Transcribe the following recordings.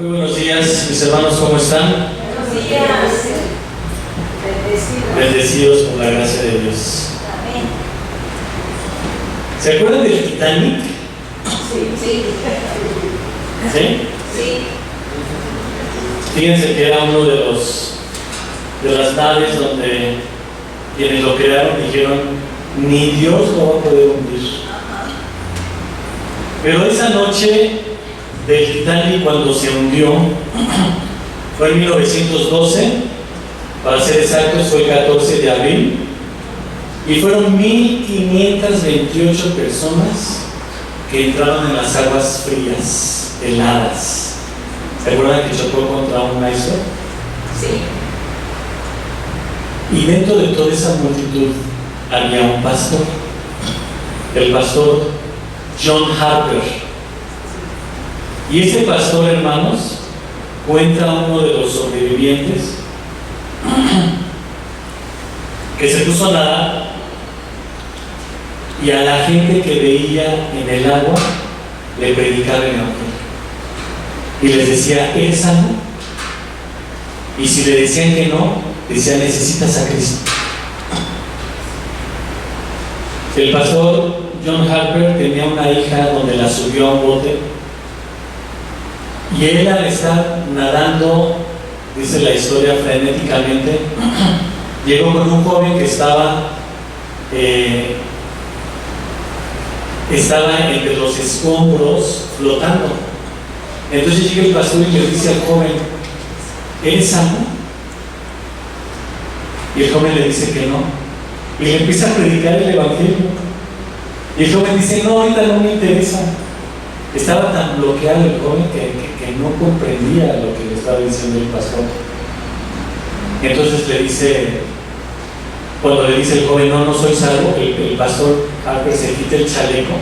Muy buenos días, mis hermanos, ¿cómo están? Buenos días. Bendecidos. Bendecidos por la gracia de Dios. Amén. ¿Se acuerdan del Titanic? Sí, sí. ¿Sí? Sí. Fíjense que era uno de las naves donde quienes lo crearon dijeron, ni Dios lo va a poder hundir. Pero esa noche del Titanic, cuando se hundió, fue en 1912, para ser exactos, fue el 14 de abril, y fueron 1,528 personas que entraron en las aguas frías, heladas. ¿Se acuerdan que chocó contra un iceberg? Sí. Y dentro de toda esa multitud había un pastor, el pastor John Harper. Y este pastor, hermanos, cuenta a uno de los sobrevivientes que se puso a nadar y a la gente que veía en el agua le predicaba el evangelio y les decía, ¿eres sano? Y si le decían que no, decía, necesitas a Cristo. El pastor John Harper tenía una hija donde la subió a un bote y él, al estar nadando, dice la historia, frenéticamente, llegó con un joven que estaba entre los escombros flotando. Entonces llega el pastor y le dice al joven, ¿eres sano? Y el joven le dice que no, y le empieza a predicar el evangelio. Y el joven dice, no, ahorita no me interesa. Estaba tan bloqueado el joven que no comprendía lo que le estaba diciendo el pastor. Entonces le dice, cuando le dice el joven, no, no soy salvo, el pastor Harper se quita el chaleco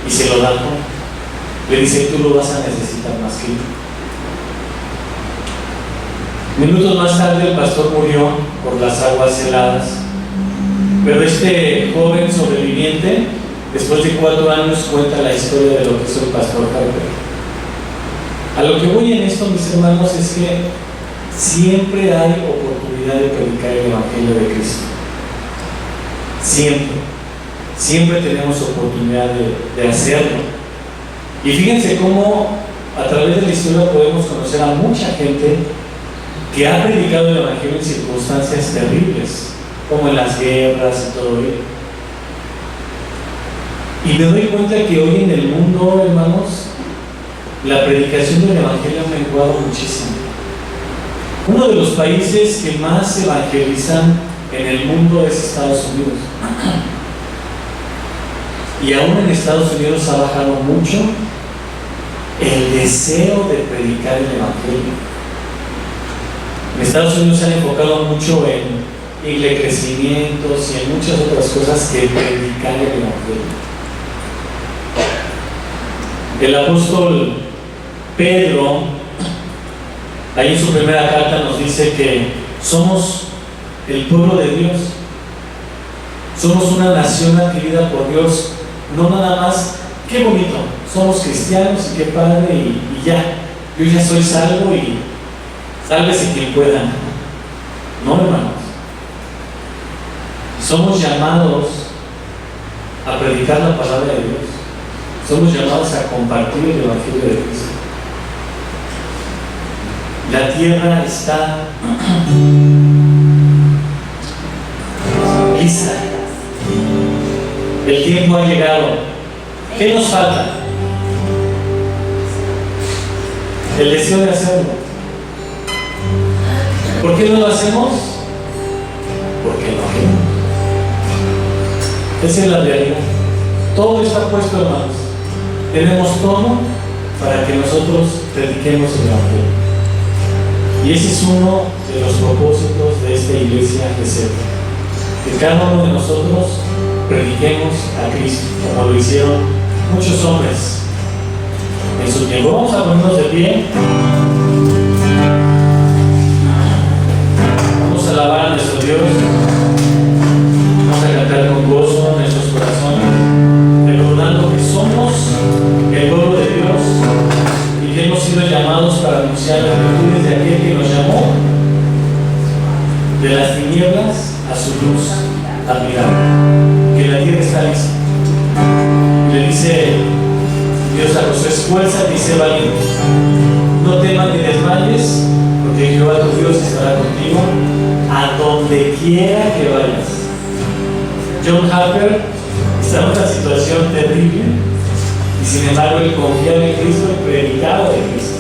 y se lo da al joven. Le dice, tú lo vas a necesitar más que yo. Minutos más tarde el pastor murió por las aguas heladas, pero este joven sobreviviente, después de 4 años, cuenta la historia de lo que hizo el pastor Harper. A lo que voy en esto, mis hermanos, es que siempre hay oportunidad de predicar el evangelio de Cristo. Siempre tenemos oportunidad de hacerlo. Y fíjense cómo a través de la historia podemos conocer a mucha gente que ha predicado el evangelio en circunstancias terribles, como en las guerras y todo ello. Y me doy cuenta que hoy en el mundo, hermanos, la predicación del evangelio ha menguado muchísimo. Uno de los países que más evangelizan en el mundo es Estados Unidos. Y aún en Estados Unidos ha bajado mucho el deseo de predicar el evangelio. En Estados Unidos se han enfocado mucho en crecimientos y en muchas otras cosas que predicar el evangelio. El apóstol Pedro, ahí en su primera carta, nos dice que somos el pueblo de Dios, somos una nación adquirida por Dios, no nada más, qué bonito, somos cristianos y qué padre y ya, yo ya soy salvo y sálvese quien pueda. No, hermanos, somos llamados a predicar la palabra de Dios. Somos llamados a compartir el evangelio de Cristo. La tierra está lista. El tiempo ha llegado. ¿Qué nos falta? El deseo de hacerlo. ¿Por qué no lo hacemos? Porque no queremos. Esa es la realidad. Todo está puesto, hermanos. Tenemos todo para que nosotros prediquemos el evangelio. Y ese es uno de los propósitos de esta iglesia GC. Que cada uno de nosotros prediquemos a Cristo, como lo hicieron muchos hombres en su tiempo. Vamos a ponernos de pie. Vamos a alabar a nuestro Dios. Vamos a cantar con gozo en nuestros corazones, recordando que somos el pueblo de Dios y que hemos sido llamados para Y le dice Dios a Josué: esfuérzate y sé valiente. No temas ni desmayes, porque Jehová tu Dios estará contigo a donde quiera que vayas. John Harper estaba en una situación terrible y sin embargo él confiaba en Cristo y predicaba de Cristo.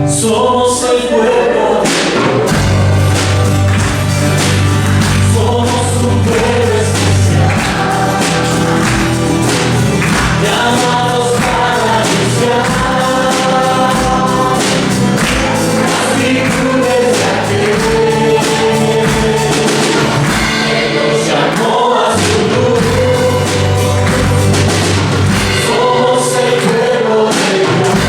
Somos el pueblo de Dios. Somos un pueblo especial, llamados para anunciar las virtudes de aquel que nos llamó a su luz. Somos el pueblo de Dios.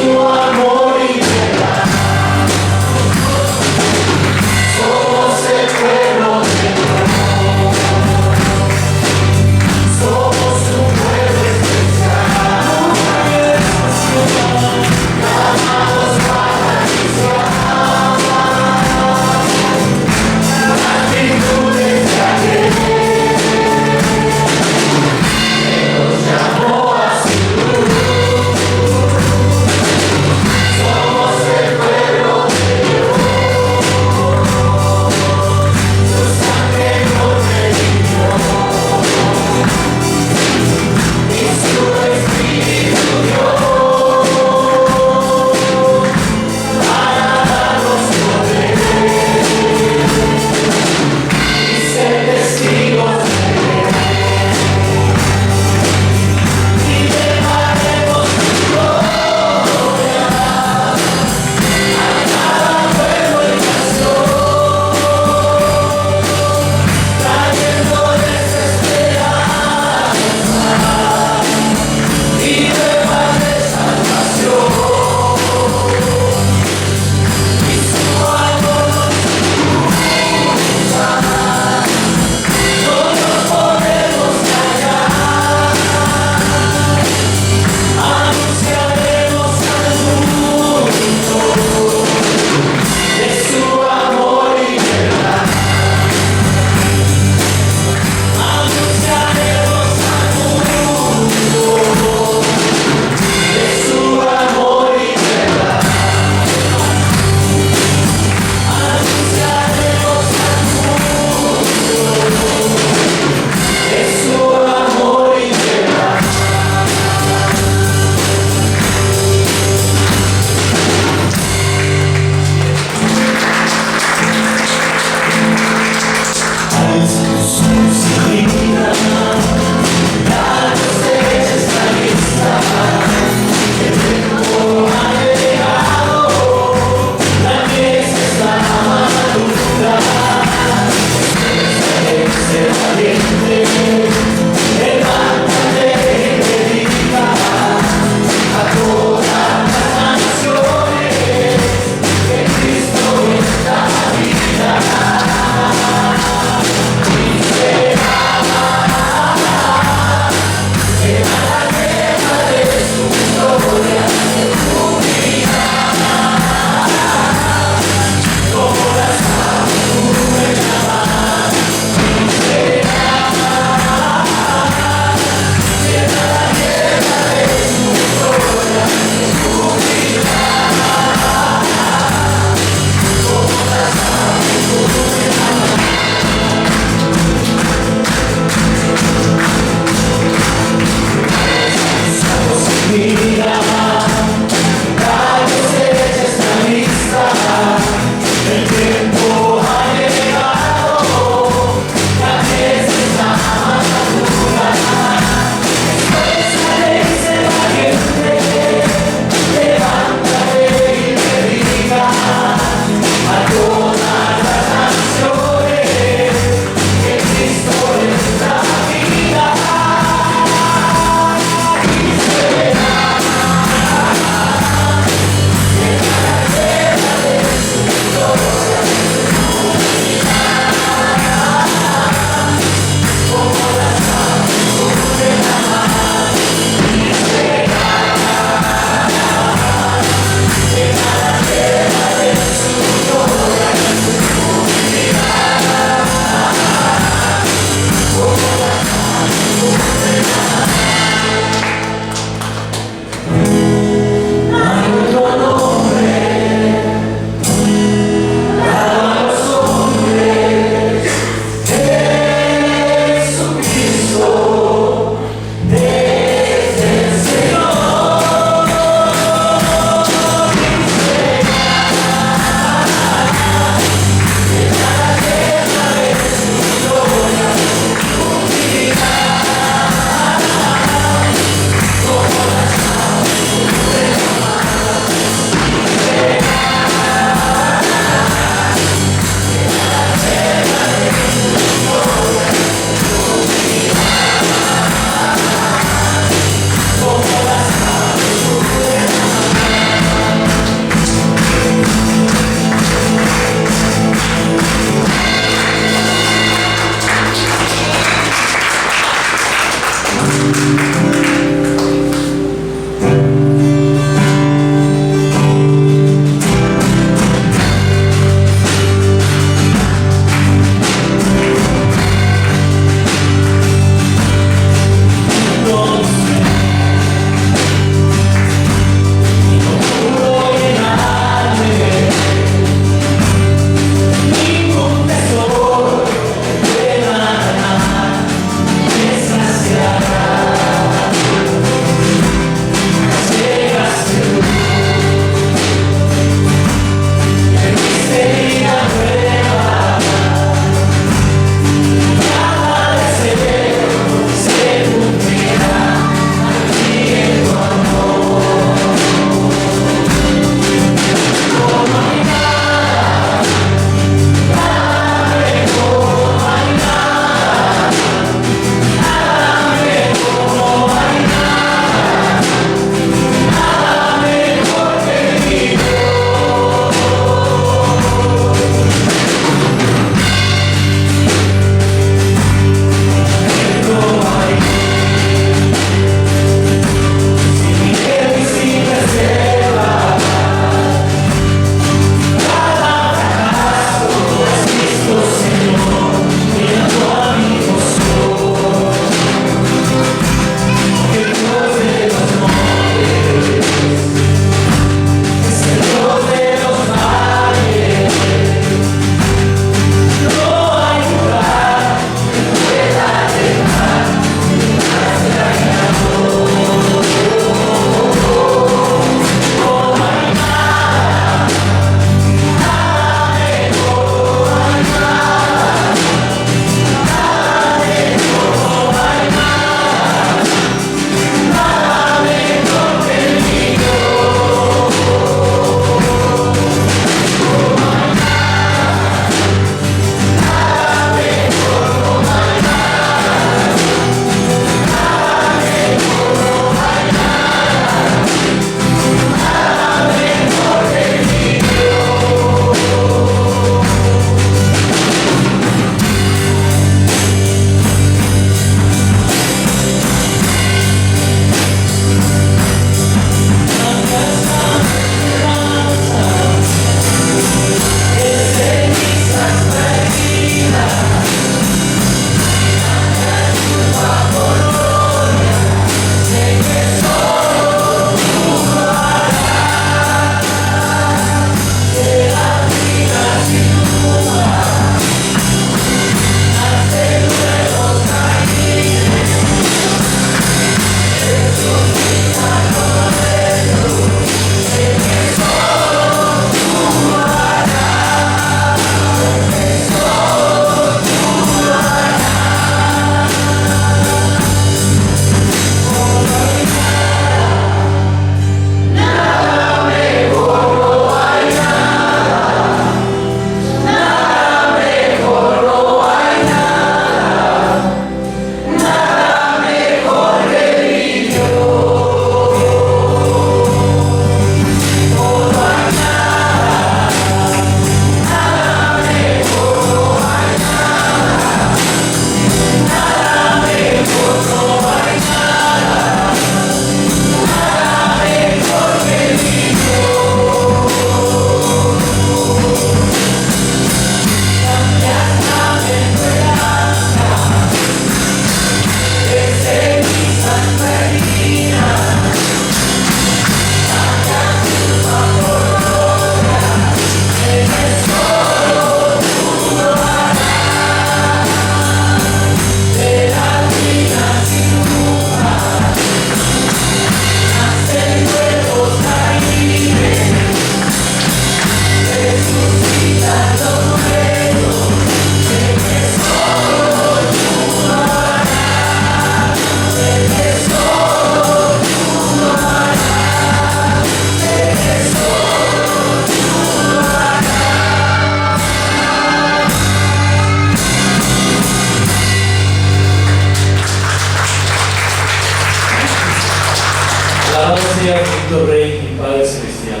bendito Rey y Padre Celestial.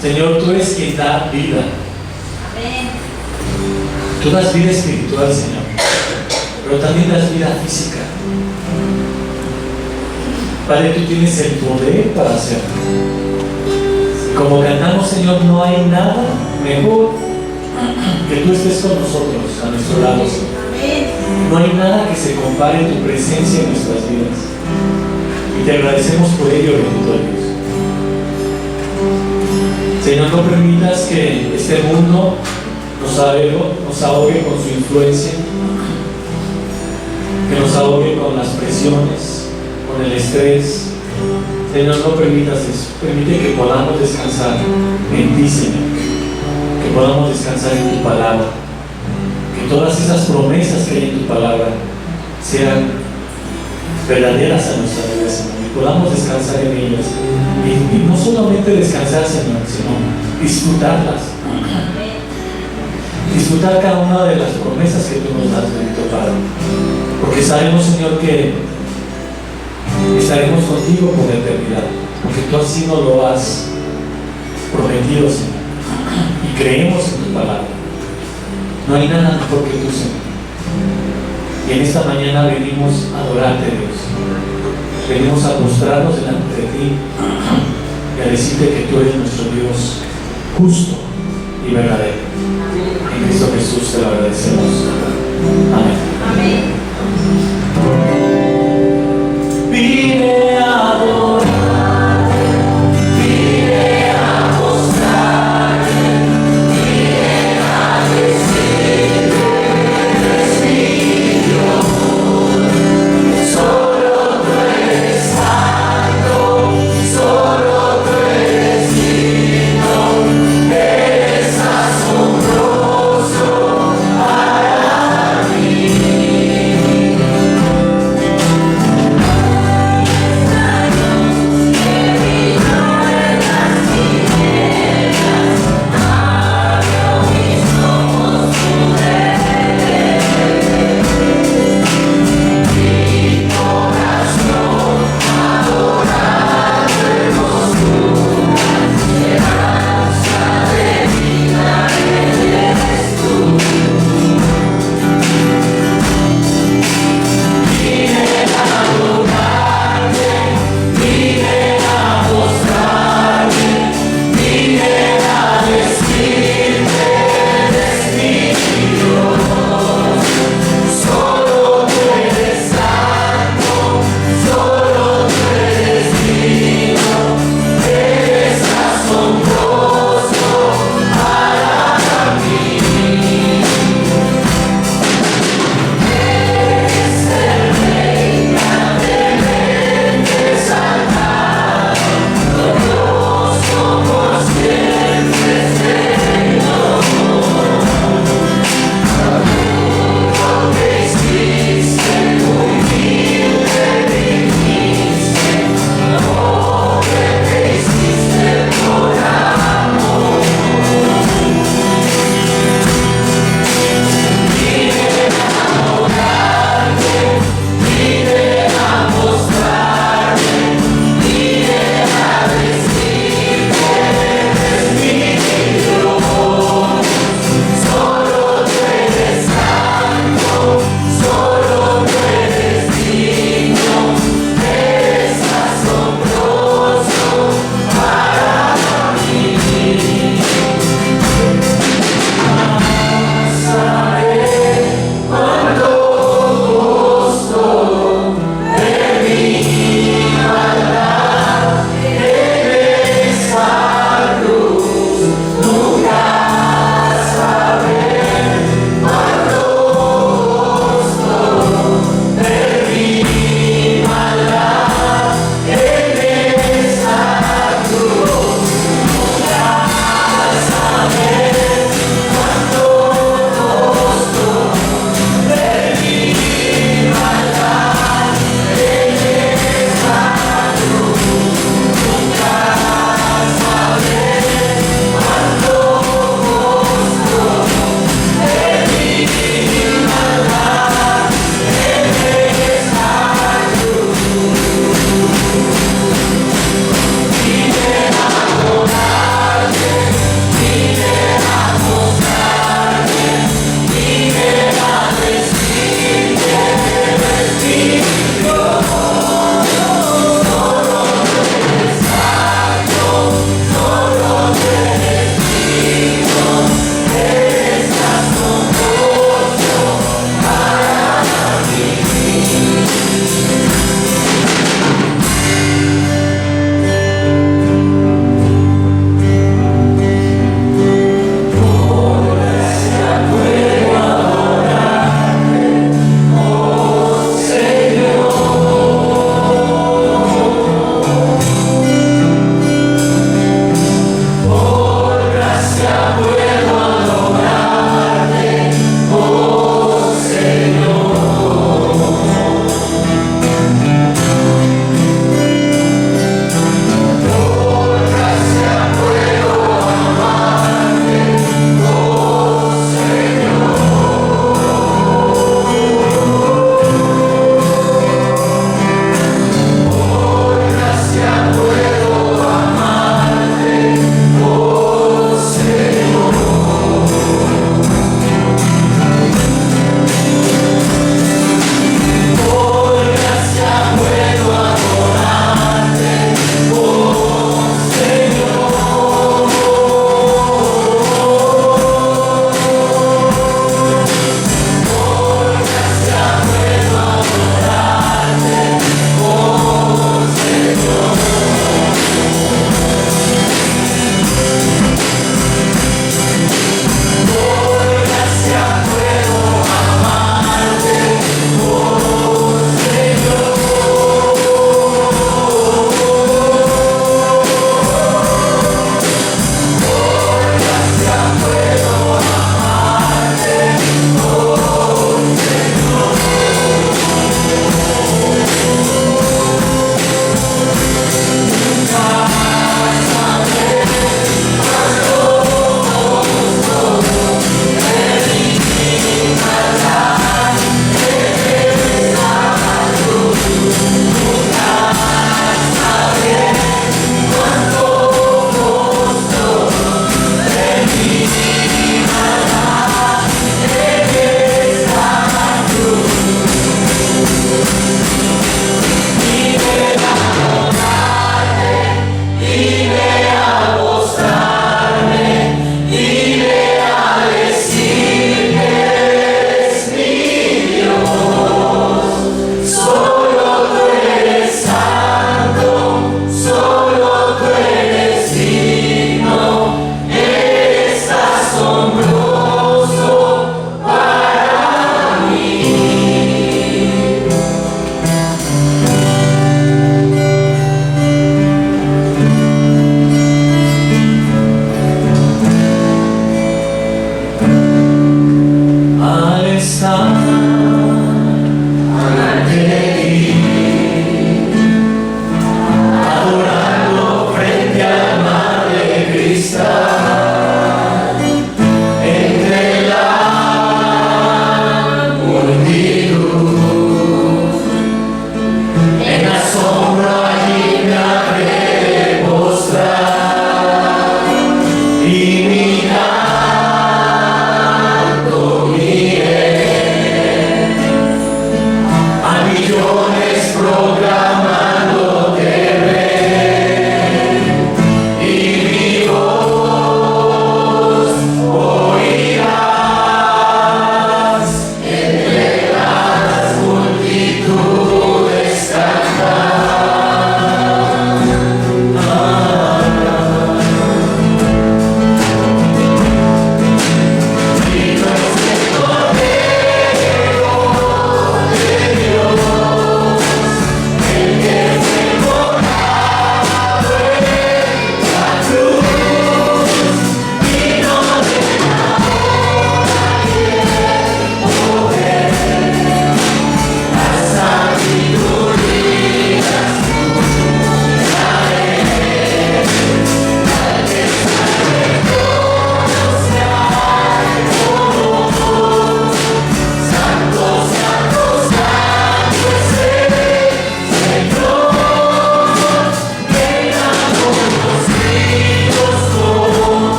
Señor, tú eres quien da vida. Amén. Tú das vida espiritual, Señor, pero también das vida física. Padre, tú tienes el poder para hacerlo. Como cantamos, Señor, no hay nada mejor que tú estés con nosotros, a nuestro lado, Señor. No hay nada que se compare en tu presencia en nuestras vidas. Y te agradecemos por ello, bendito Dios. Señor, no permitas que este mundo nos ahogue con su influencia, que nos ahogue con las presiones, con el estrés. Señor, no permitas eso. Permite que podamos descansar en ti, Señor. Que podamos descansar en tu palabra. Que todas esas promesas que hay en tu palabra sean verdaderas a nuestra vida, Señor. Y podamos descansar en ellas. Y no solamente descansar, Señor, sino disfrutarlas. Disfrutar cada una de las promesas que tú nos das, bendito Padre. Porque sabemos, Señor, que estaremos contigo por la eternidad, porque tú así nos lo has prometido, Señor, y creemos en tu palabra. No hay nada mejor que tú, Señor. Y en esta mañana venimos a adorarte, Dios. Venimos a postrarnos delante de ti y a decirte que tú eres nuestro Dios justo y verdadero. En Cristo Jesús te lo agradecemos. Amén. Amén. Vine a adorar, vine a mostrar, vine a decir, eres mi Dios. Solo tú eres santo, solo tú eres digno, eres asombroso para mí.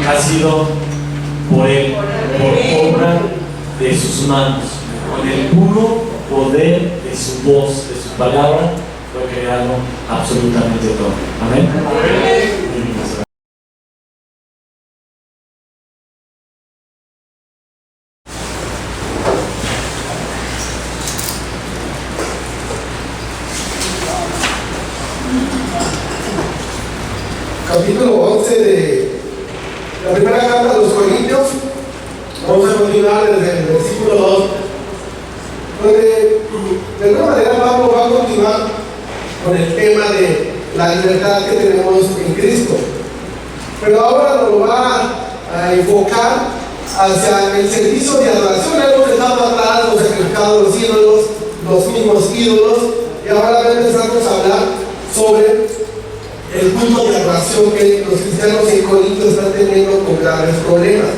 Ha sido por Él, por obra de sus manos, con el puro poder de su voz, de su palabra, fue creado absolutamente todo. Amén. Capítulo 11 de la primera carta a los Corintios. Vamos a continuar desde el versículo 2, donde de alguna manera Pablo va a continuar con el tema de la libertad que tenemos en Cristo, pero ahora nos lo va a enfocar hacia el servicio de adoración. Hemos dejado atrás los sacrificados, los ídolos, los mismos ídolos, y ahora empezamos a hablar sobre el culto de adoración que los cristianos en Corinto están teniendo con graves problemas.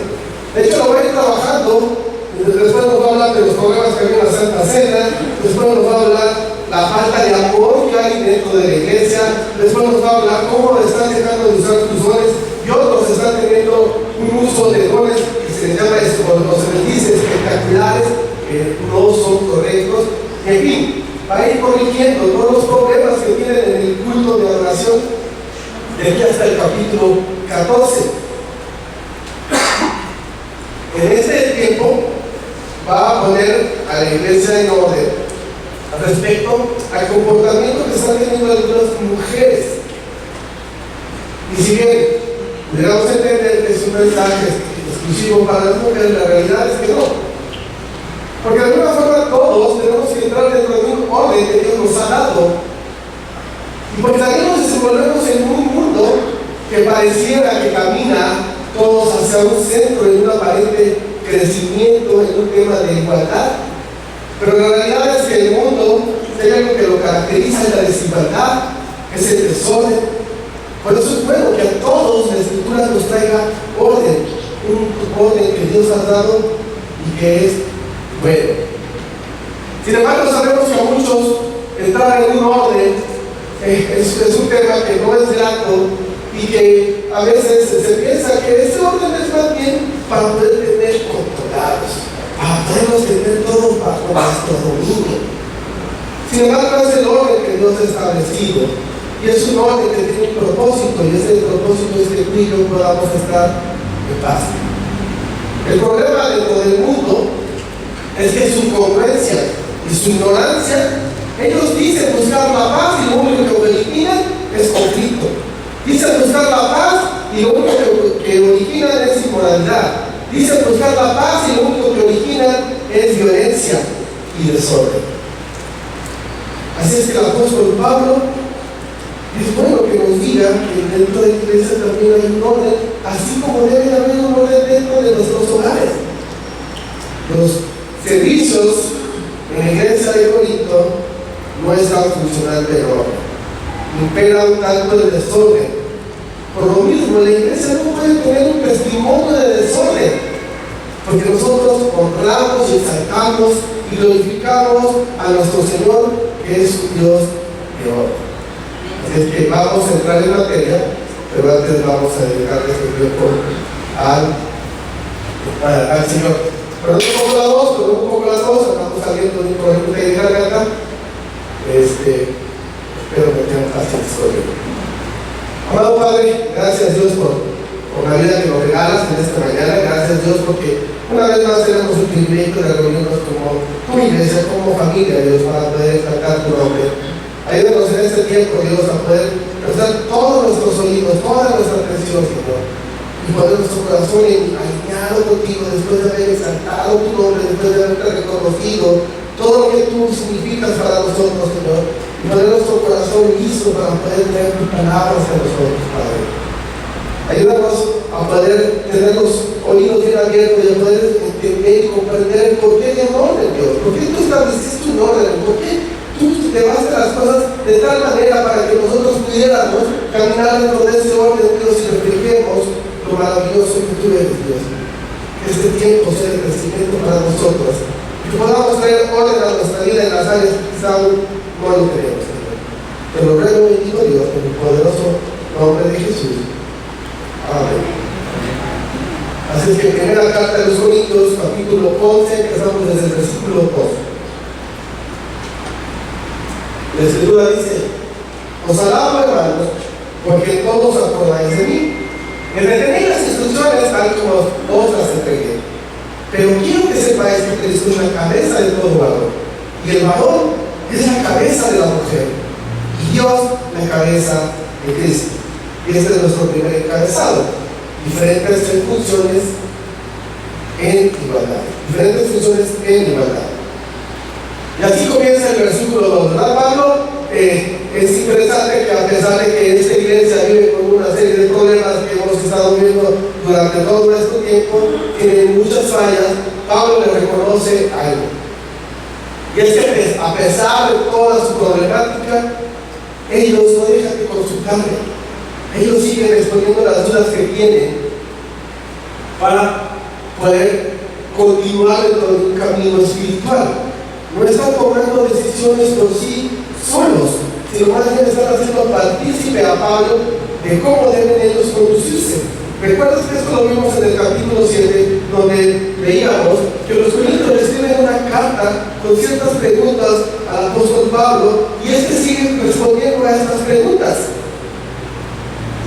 De hecho, lo voy a ir trabajando. Después nos va a hablar de los problemas que hay en la Santa Cena. Después nos va a hablar la falta de amor que hay dentro de la iglesia. Después nos va a hablar cómo están dejando de usar sus dones y otros están teniendo un uso de dones que se les llama esto, cuando se les dice espectaculares, que no son correctos. En fin, va a ir corrigiendo todos los problemas que tienen en el culto de adoración de aquí hasta el capítulo 14. En este tiempo va a poner a la iglesia en orden respecto al comportamiento que están teniendo algunas mujeres. Y si bien pudiéramos entender que es un mensaje exclusivo para las mujeres, la realidad es que no. Porque de alguna forma todos tenemos que entrar dentro de un orden que Dios nos ha dado. Y porque también nos desenvolvemos en un mundo que pareciera que camina todos hacia un centro, en un aparente crecimiento, en un tema de igualdad. Pero la realidad es que el mundo, si hay algo que lo caracteriza, es la desigualdad, es el desorden. Por eso es bueno que a todos la Escritura nos traiga orden, un orden que Dios ha dado y que es bueno. Sin embargo, sabemos que a muchos entrar en un orden es un tema que no es grato y que a veces se piensa que ese orden es más bien para poder tener controlados, para poderlos tener todos bajo nuestro dominio. Sin embargo, es el orden que Dios ha establecido y es un orden que tiene un propósito, y ese propósito es que tú y yo podamos estar en paz. El problema dentro del mundo es que su incongruencia y su ignorancia, ellos dicen buscar la paz y lo único que originan es conflicto. Dicen buscar la paz y lo único que originan es inmoralidad. Dicen buscar la paz y lo único que originan es violencia y desorden. Así es que el apóstol Pablo es bueno que nos diga que dentro de la iglesia también hay un orden, así como debe haber un orden dentro de nuestros hogares. Los servicios en la iglesia de Corinto no está funcionando en orden. Impera un tanto el desorden. Por lo mismo, la iglesia no puede tener un testimonio de desorden, porque nosotros honramos y exaltamos y glorificamos a nuestro Señor, que es un Dios de orden. Así es que vamos a entrar en materia, pero antes vamos a dedicarle este tiempo al Señor. Pero un poco la voz, estamos saliendo de un problema de garganta. Espero que tengan paciencia. Amado Padre, gracias Dios por la vida que nos regalas en esta mañana. Gracias Dios porque una vez más tenemos el privilegio de reunirnos como tu iglesia, como familia, Dios, para poder exaltar tu nombre. Ayúdanos en este tiempo, Dios, a poder prestar todos nuestros oídos, toda nuestra atención, Señor, y poner nuestro corazón alineado contigo después de haber exaltado tu nombre, después de haberte reconocido todo lo que tú significas para nosotros, Señor, y poner nuestro corazón listo para poder tener tus palabras en nosotros, Padre. Ayúdanos a poder tener los oídos bien abiertos y a poder entender y comprender el porqué de un orden, Dios. ¿Por qué tú estableciste un orden? ¿Por qué tú llevaste las cosas de tal manera para que nosotros pudiéramos caminar dentro de ese orden, Dios, y reflejemos lo maravilloso que tú eres, Dios? Que este tiempo sea de crecimiento para nosotros, que podamos traer orden a nuestra vida en las áreas que quizá aún no lo tenemos, Señor. Te lo ruego, bendito Dios, en el poderoso nombre de Jesús. Amén. Así es que primera carta de los Corintios, capítulo 11, empezamos desde el versículo 2. La Escritura dice: os alabo, hermanos, porque todos os acordáis de mí. Me retenéis las instrucciones tal como os las entregué. Pero quiero que sepáis que Cristo es la cabeza de todo varón, y el varón es la cabeza de la mujer, y Dios la cabeza de Cristo. Y este es nuestro primer encabezado: diferentes funciones en igualdad. Diferentes funciones en igualdad. Y así comienza el versículo 2, ¿verdad, Pablo? Es interesante que a pesar de que esta iglesia vive con una serie de problemas que hemos estado viendo durante todo nuestro tiempo, tiene muchas fallas, Pablo le reconoce algo. Y es que a pesar de toda su problemática, ellos no dejan de consultarle. Ellos siguen respondiendo las dudas que tienen para poder continuar dentro de un camino espiritual. No están tomando decisiones por sí solos, sino más bien están haciendo partícipe a Pablo de cómo deben ellos conducirse. ¿Recuerdas que esto lo vimos en el capítulo 7, donde veíamos que los corintios le escriben una carta con ciertas preguntas al apóstol Pablo, y sigue respondiendo a estas preguntas?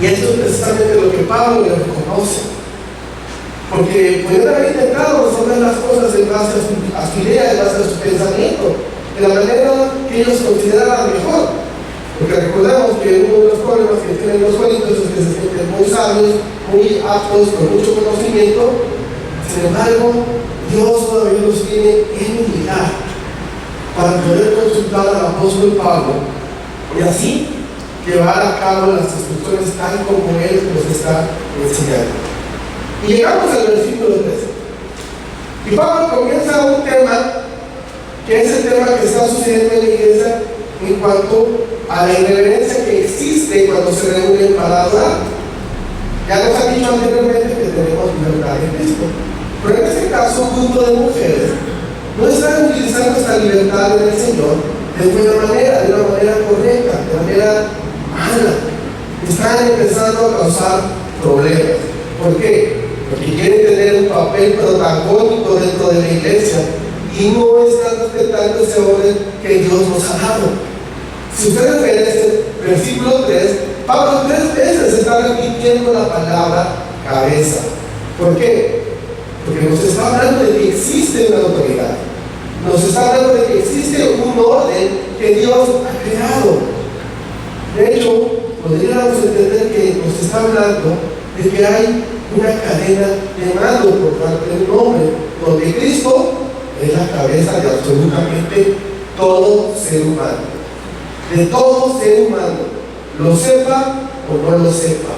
Y esto es precisamente lo que Pablo le reconoce, porque pudieron haber intentado resolver las cosas en base a su idea, en base a su pensamiento, de la manera que ellos consideraran mejor. Porque recordemos que uno de los problemas que tienen los corintios es que se sienten muy sabios, muy aptos, con mucho conocimiento. Sin embargo, Dios todavía los tiene en unidad para poder consultar al apóstol Pablo y así llevar a cabo las instrucciones tal como Él nos está enseñando. Y llegamos al versículo 13. Y Pablo comienza un tema que es el tema que está sucediendo en la iglesia en cuanto a la irreverencia que existe cuando se reúnen para adorar. Ya nos han dicho anteriormente que tenemos libertad en Cristo, pero en este caso un grupo de mujeres no están utilizando esta libertad en el Señor de buena manera, de una manera correcta, de manera mala. Están empezando a causar problemas. ¿Por qué? Porque quieren tener un papel protagónico dentro de la iglesia y no están respetando ese orden que Dios nos ha dado. Si ustedes ven este versículo 3, Pablo 3 veces está repitiendo la palabra cabeza. ¿Por qué? Porque nos está hablando de que existe una autoridad. Nos está hablando de que existe un orden que Dios ha creado. De hecho, podríamos entender que nos está hablando de que hay una cadena de mando por parte del hombre, donde Cristo es la cabeza de absolutamente todo ser humano. De todo ser humano, lo sepa o no lo sepa,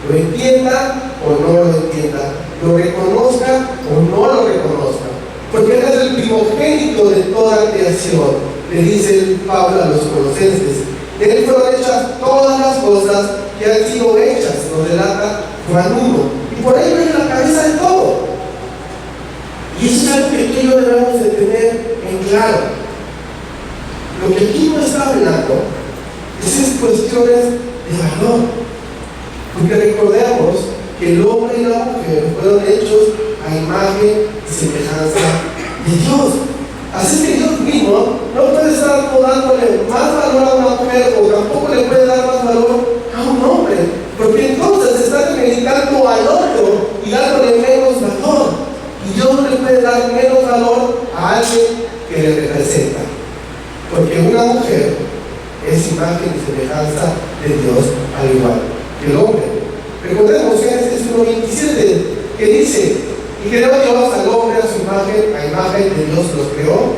lo entienda o no lo entienda, lo reconozca o no lo reconozca, porque Él es el primogénito de toda creación. le dice Pablo a los colosenses. De él fueron hechas todas las cosas que han sido hechas, nos relata Juan 1. Y por ahí viene la cabeza de todo. Y eso es algo que tú y yo debemos de tener en claro. Lo que aquí no está hablando es cuestiones de valor. Porque recordemos que el hombre y la mujer fueron hechos a imagen y semejanza de Dios. Así que Dios mismo no puede estar dándole más valor a una mujer o tampoco le puede dar más valor a un hombre, porque entonces está demeritando al otro y dándole menos valor. Y Dios no le puede dar menos valor a alguien que le representa, porque una mujer es imagen y semejanza de Dios al igual que el hombre. Recordemos Génesis 1:27 que dice: y creó Dios al hombre a su imagen, a imagen de Dios los creó,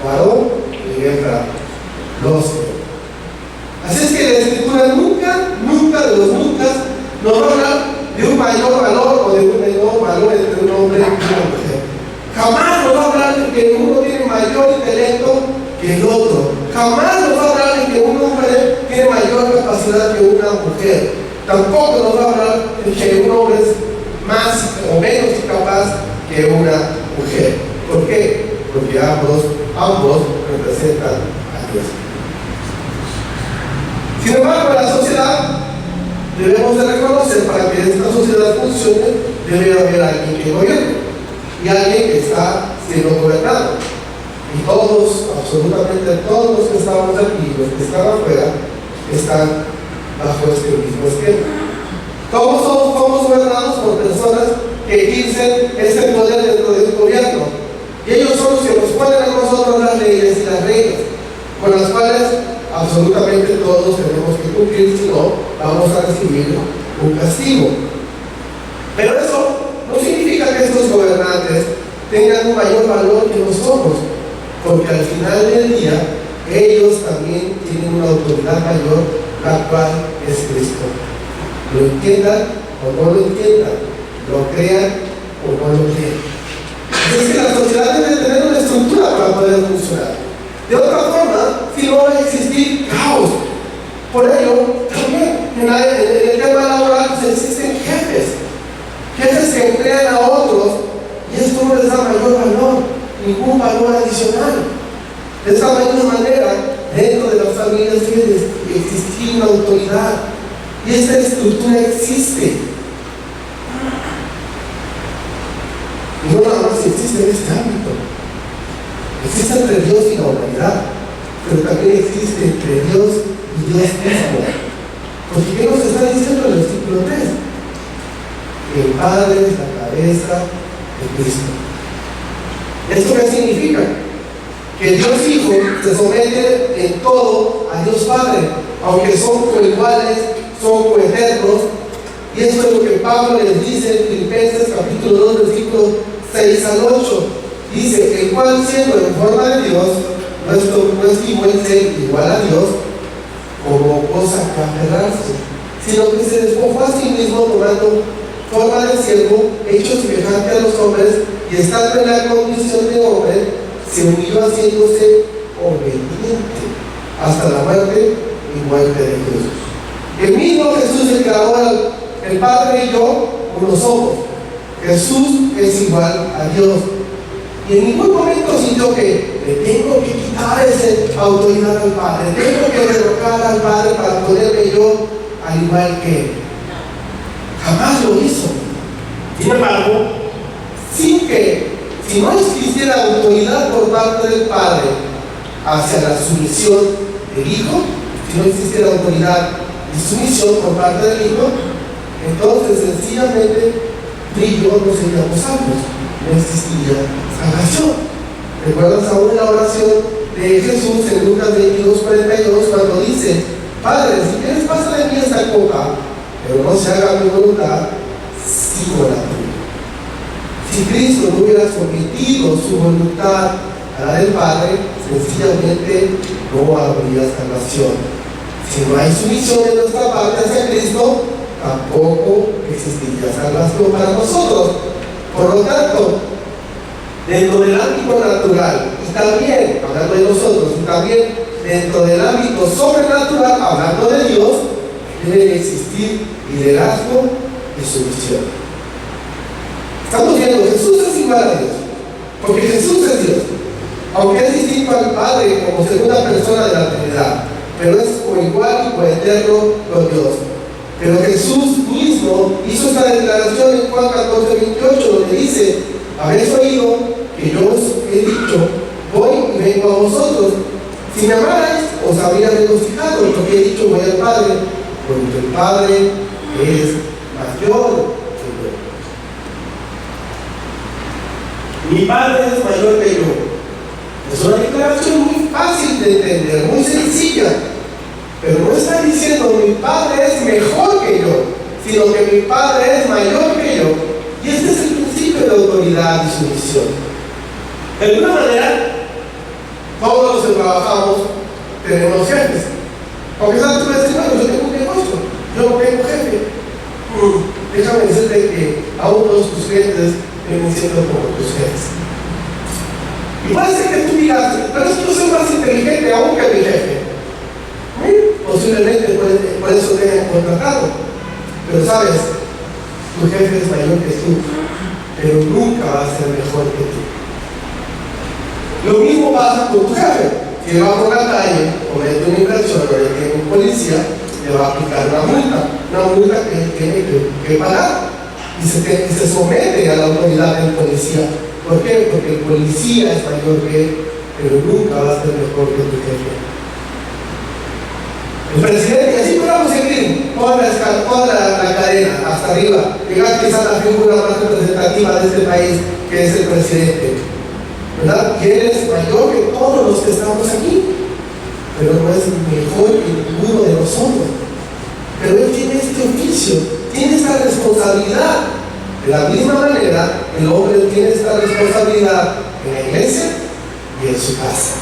varón y hembra los creó. Así es que la Escritura nunca de los nunca nos va a hablar de un mayor valor o de un menor valor entre un hombre y una mujer. Jamás nos va a hablar de que uno tiene mayor intelecto que el otro. Jamás nos va a hablar de que un hombre tiene mayor capacidad que una mujer. Tampoco nos va a hablar de que un hombre es más o menos capaz que una mujer. ¿Por qué? Porque ambos representan a Dios. Sin embargo, en la sociedad debemos de reconocer, para que esta sociedad funcione, debe haber alguien que gobierne y alguien que está siendo gobernado. Y todos, absolutamente todos los que estamos aquí, los que están afuera, están bajo este mismo esquema. Todos somos gobernados por personas que ejercen este poder dentro de un gobierno. Y ellos son los que nos ponen a nosotros las leyes y las reglas, con las cuales absolutamente todos tenemos que cumplir, si no, vamos a recibir un castigo. Pero eso no significa que estos gobernantes tengan un mayor valor que nosotros, porque al final del día, ellos también tienen una autoridad mayor, la cual es Cristo. Lo entiendan o no lo entiendan, lo crean o no lo crean. Es que la sociedad debe tener una estructura para poder funcionar. De otra forma, si no va a existir caos. Por ello, también en el tema laboral pues, existen jefes que emplean a otros y esto no les da mayor valor, ningún valor adicional. De esta misma manera, dentro de las familias debe existir una autoridad. Y esta estructura existe. Y no nada más existe en este ámbito. Existe entre Dios y la humanidad, pero también existe entre Dios y Dios mismo. Porque ¿qué nos está diciendo en el versículo 3? Que el Padre es la cabeza de Cristo. ¿Esto qué significa? Que Dios Hijo se somete en todo a Dios Padre, aunque son coiguales, son coeternos. Y esto es lo que Pablo les dice en Filipenses capítulo 2, versículos 6 al 8. Dice: el cual siendo en forma de Dios, no estimó el ser igual a Dios como cosa que aferrarse, sino que se despojó a sí mismo tomando forma de siervo, hecho semejante a los hombres, y estando en la condición de hombre, se humilló haciéndose obediente hasta la muerte y muerte de Jesús. El mismo Jesús, el creador, el Padre y yo, uno somos. Jesús es igual a Dios. Y en ningún momento sintió que le tengo que quitar esa autoridad al Padre, tengo que derrocar al Padre para ponerme yo al igual que Él. Jamás lo hizo. Sin embargo, si no existiera autoridad por parte del Padre hacia la sumisión del Hijo, si no existiera autoridad y sumisión por parte del Hijo, entonces sencillamente tú y yo no seríamos salvos, no existiría salvación. ¿Recuerdas aún la oración de Jesús en Lucas 22:42 cuando dice: Padre, si quieres pasa de mí esta copa, pero no se haga mi voluntad sino la tuya? Si Cristo no hubiera sometido su voluntad a la del Padre, sencillamente no habría salvación. Si no hay sumisión de nuestra parte hacia Cristo, tampoco existiría salvación para nosotros. Por lo tanto, dentro del ámbito natural y también, hablando de nosotros, y también dentro del ámbito sobrenatural, hablando de Dios, debe existir liderazgo y sumisión. Estamos viendo, Jesús es igual a Dios, porque Jesús es Dios, aunque es distinto al Padre como segunda persona de la Trinidad, pero es igual y coeterno con Dios. Pero Jesús mismo hizo esta declaración en Juan 14:28, donde dice: habéis oído que yo os he dicho, voy y vengo a vosotros. Si me amarais, os habría regocijado, porque he dicho, voy al Padre, porque el Padre es mayor que yo. Mi Padre es mayor que yo. Es una declaración muy fácil de entender, muy sencilla. Pero no está diciendo mi Padre es mejor que yo, sino que mi Padre es mayor que yo. Y este es el principio de autoridad y sumisión. De alguna manera, todos los que trabajamos tenemos jefes. Aunque tú me dices, bueno, yo tengo un negocio, yo no tengo jefe. Déjame decirte que aún todos tus clientes vienen siendo como tus jefes. Y puede ser que tú digas, pero es que yo soy más inteligente aún que mi jefe. Posiblemente por eso te hayan contratado. Pero sabes, tu jefe es mayor que tú, pero nunca va a ser mejor que tú. Lo mismo pasa con tu jefe. Si va por la calle, comete una infracción o le tiene un policía, le va a aplicar una multa que tiene que pagar. Y se somete a la autoridad del policía. ¿Por qué? Porque el policía es mayor que él, pero nunca va a ser mejor que tu jefe. El presidente, y así podemos seguir toda la cadena hasta arriba, llegar quizás a la figura más representativa de este país, que es el presidente, ¿verdad? Y él es mayor que todos los que estamos aquí, pero no es mejor que ninguno de nosotros. Pero él tiene este oficio, tiene esta responsabilidad. De la misma manera, el hombre tiene esta responsabilidad en la iglesia y en su casa.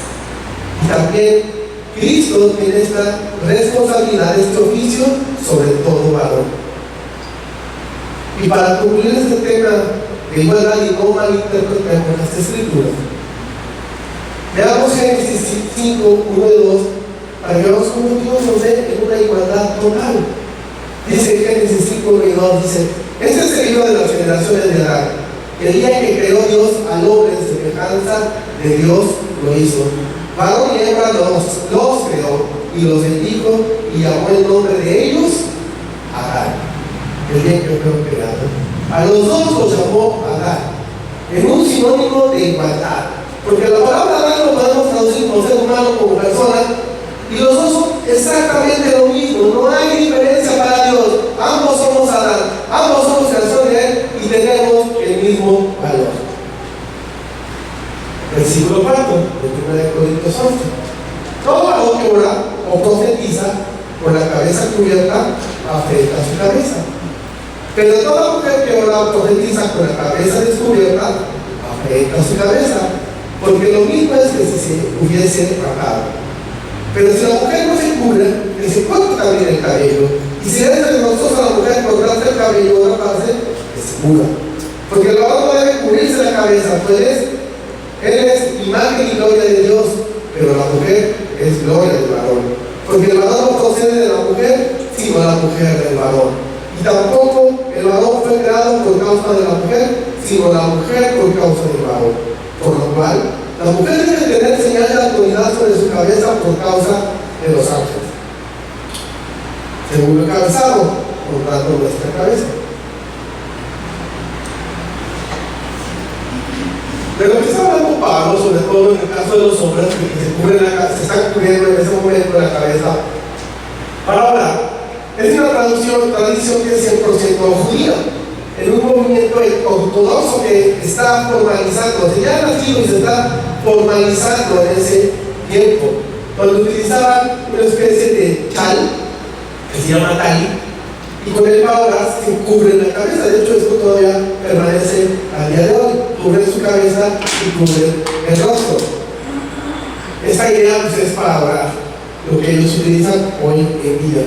Y también Cristo tiene esta responsabilidad, este oficio, sobre todo varón. Y para concluir este tema de igualdad y no malinterpretemos esta escritura, veamos Génesis 5, 1 y 2, para que veamos cómo Dios nos ve en una igualdad total. Dice Génesis 5, 1 y 2, dice: este es el libro de las generaciones de Adán. El día en que creó Dios al hombre en semejanza de Dios lo hizo. Varón y hembra los creó y los bendijo y llamó el nombre de ellos Adán. El día que fue creado. A los dos los llamó Adán, en un sinónimo de igualdad. Porque la palabra Adán lo podemos traducir como ser humano, como persona, y los dos son exactamente lo mismo. No hay diferencia para Dios. Ambos somos Adán, ambos somos creación de Él y tenemos el mismo valor. Versículo 4 de 1 Corintios 11. Todo varón que ora o profetiza con la cabeza cubierta afecta a su cabeza. Pero toda mujer que ora o profetiza con la cabeza descubierta afecta a su cabeza. Porque lo mismo es que si se hubiese rapado. Pero si la mujer no se cubre, que se corte también el cabello. Y si es vergonzosa la mujer cortarse el cabello o raparse, que se cubra. Porque el varón no debe cubrirse la cabeza, pues él es imagen y gloria de Dios, pero la mujer es gloria del varón. Porque el varón no procede de la mujer, sino la mujer del varón. Y tampoco el varón fue creado por causa de la mujer, sino la mujer por causa del varón. Por lo cual, la mujer debe tener señal de autoridad sobre su cabeza por causa de los ángeles. Según el calzado, por tanto nuestra cabeza. De lo que está hablando Pablo, sobre todo en el caso de los hombres que se están cubriendo en ese momento la cabeza para orar, es una tradición que es 100% judía, en un movimiento ortodoxo que está formalizando, ya ha nacido y se está formalizando en ese tiempo, donde utilizaban una especie de chal, que se llama tali, y con él ahora se cubre la cabeza. De hecho, esto todavía permanece al día de hoy. Cubre su cabeza y cubre el rostro. Esta idea pues, es para orar, lo que ellos utilizan hoy en día.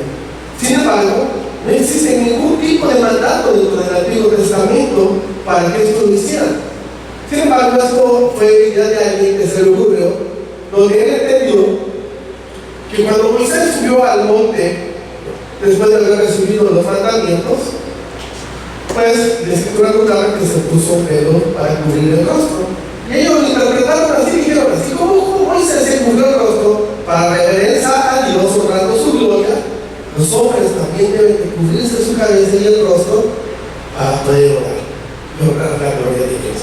Sin embargo, no existe ningún tipo de mandato dentro del Antiguo Testamento para que esto lo hicieran. Sin embargo, esto fue idea de alguien que se le ocurrió, donde él entendió que cuando Moisés subió al monte, después de haber recibido los mandamientos, pues la escritura contaba que se puso un velo para cubrir el rostro. Y ellos lo interpretaron así, dijeron así como Moisés se cubrió el rostro para reverencia a Dios, honrando su gloria, los hombres también deben de cubrirse su cabeza y el rostro para poder orar y honrar la gloria de Dios.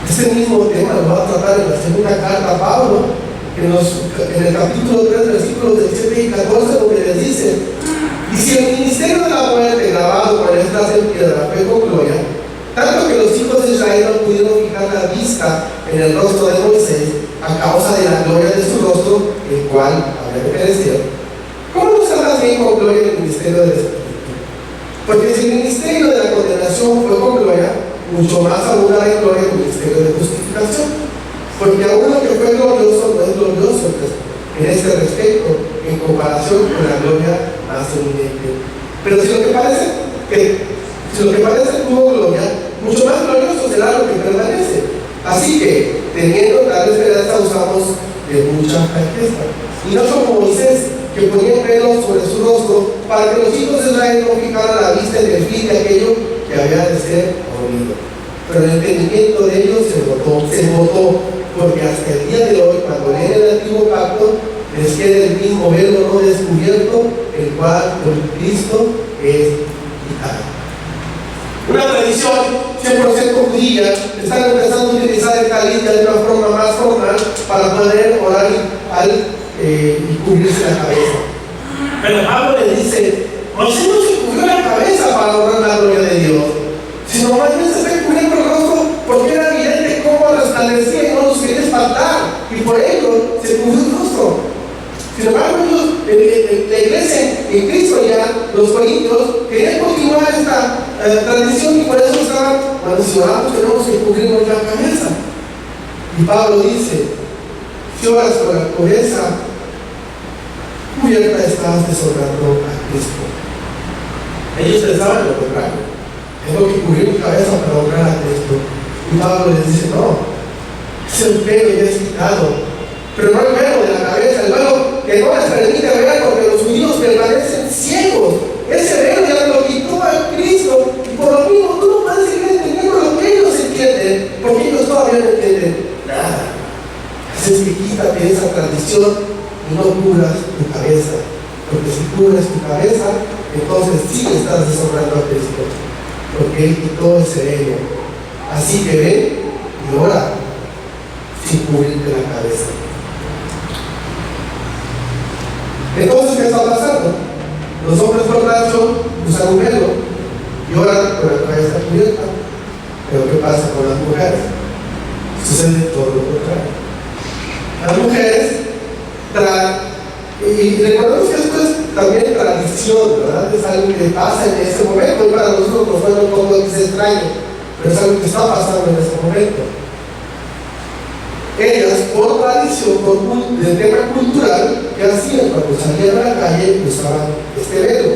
Este mismo tema lo va a tratar en la segunda carta a Pablo, en el capítulo 3, versículos del 7 y 14, donde les dice: y si el ministerio de la muerte grabado con letras en piedra fue con gloria, tanto que los hijos de Israel no pudieron fijar la vista en el rostro de Moisés a causa de la gloria de su rostro, el cual había de perecer, ¿cómo no será bien con gloria el ministerio del Espíritu? Porque si el ministerio de la condenación fue con gloria, mucho más aún hará en gloria el ministerio de justificación. Porque aún lo que fue glorioso no es glorioso en este respecto, en comparación con la gloria más eminente. Pero si lo que parece tuvo gloria, mucho más glorioso será lo que permanece. Así que, teniendo tal esperanza, usamos de mucha franqueza. Y no como Moisés, que ponía pelos sobre su rostro, para que los hijos de Israel no fijaran la vista en el fin de aquello que había de ser oído. Pero el entendimiento de ellos se botó, porque hasta el día de hoy, cuando leen el antiguo pacto, les queda el mismo velo no descubierto, el cual por Cristo es quitado. Una tradición 100% judía están empezando a utilizar el talit de una forma más formal para poder orar y cubrirse la cabeza. Pero Pablo le dice: Moisés no se cubrió la cabeza para honrar la gloria de Dios, sino más bien se está cubriendo el rostro porque era evidente cómo resplandecía y no los quería espantar, y por ello se cubrió el rostro. Sin embargo, la iglesia en Cristo ya, los corintios, querían continuar esta tradición y por eso estaban, cuando si oramos tenemos que cubrirnos la cabeza. Y Pablo dice: si oras con la cabeza cubierta, estás deshonrando a Cristo. Ellos pensaban lo contrario: tengo que cubrir mi cabeza para honrar a Cristo. Y Pablo les dice: no, ese velo ya es quitado. Pero no el velo de la cabeza, el velo que no les permite ver, porque los judíos permanecen ciegos. Ese velo ya lo quitó a Cristo, y por lo mismo tú no puedes seguir entendiendo lo que ellos entienden, porque ellos todavía no entienden nada. Así es que quítate esa tradición y no cubras tu cabeza, porque si cubres tu cabeza, entonces sí estás deshonrando a Cristo, porque Él quitó ese velo. Así que ven y ora sin cubrirte la cabeza. Entonces, ¿qué está pasando? Los hombres borrachos usan un velo y oran con la cabeza cubierta. Pero ¿qué pasa con las mujeres? Sucede todo lo contrario. Las mujeres y recordemos que esto es también tradición, ¿verdad? Es algo que pasa en ese momento, y para nosotros nos suena un poco extraño, pero es algo que está pasando en ese momento. Ellas, por tradición, de tema cultural, que hacían cuando salían a la calle, usaban este velo.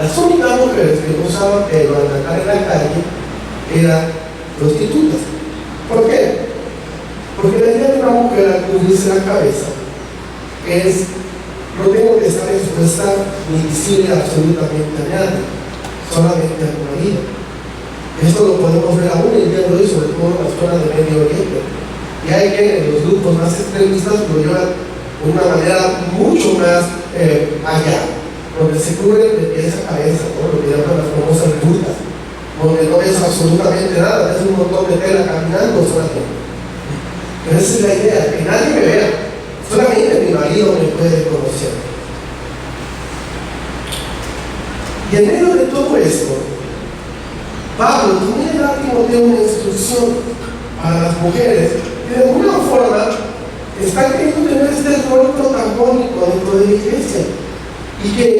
Las únicas mujeres que no usaban velo al andar en la calle eran prostitutas. ¿Por qué? Porque la idea de una mujer al cubrirse la cabeza es: no tengo que estar expuesta ni visible absolutamente a nadie, solamente a tu marido. Esto lo podemos ver aún el día de hoy, sobre todo en las zonas de Medio Oriente. Y hay que los grupos más extremistas lo llevan de una manera mucho más allá, donde se cubren de pies a cabeza, ¿no? Lo que llaman las famosas burkas, donde no ves absolutamente nada, ves un montón de tela caminando solamente. Pero esa es la idea, que nadie me vea, solamente mi marido me puede conocer. Y en medio de todo esto, Pablo también da a Timoteo una instrucción para las mujeres que de alguna forma están queriendo tener este rol protagónico dentro de la iglesia y que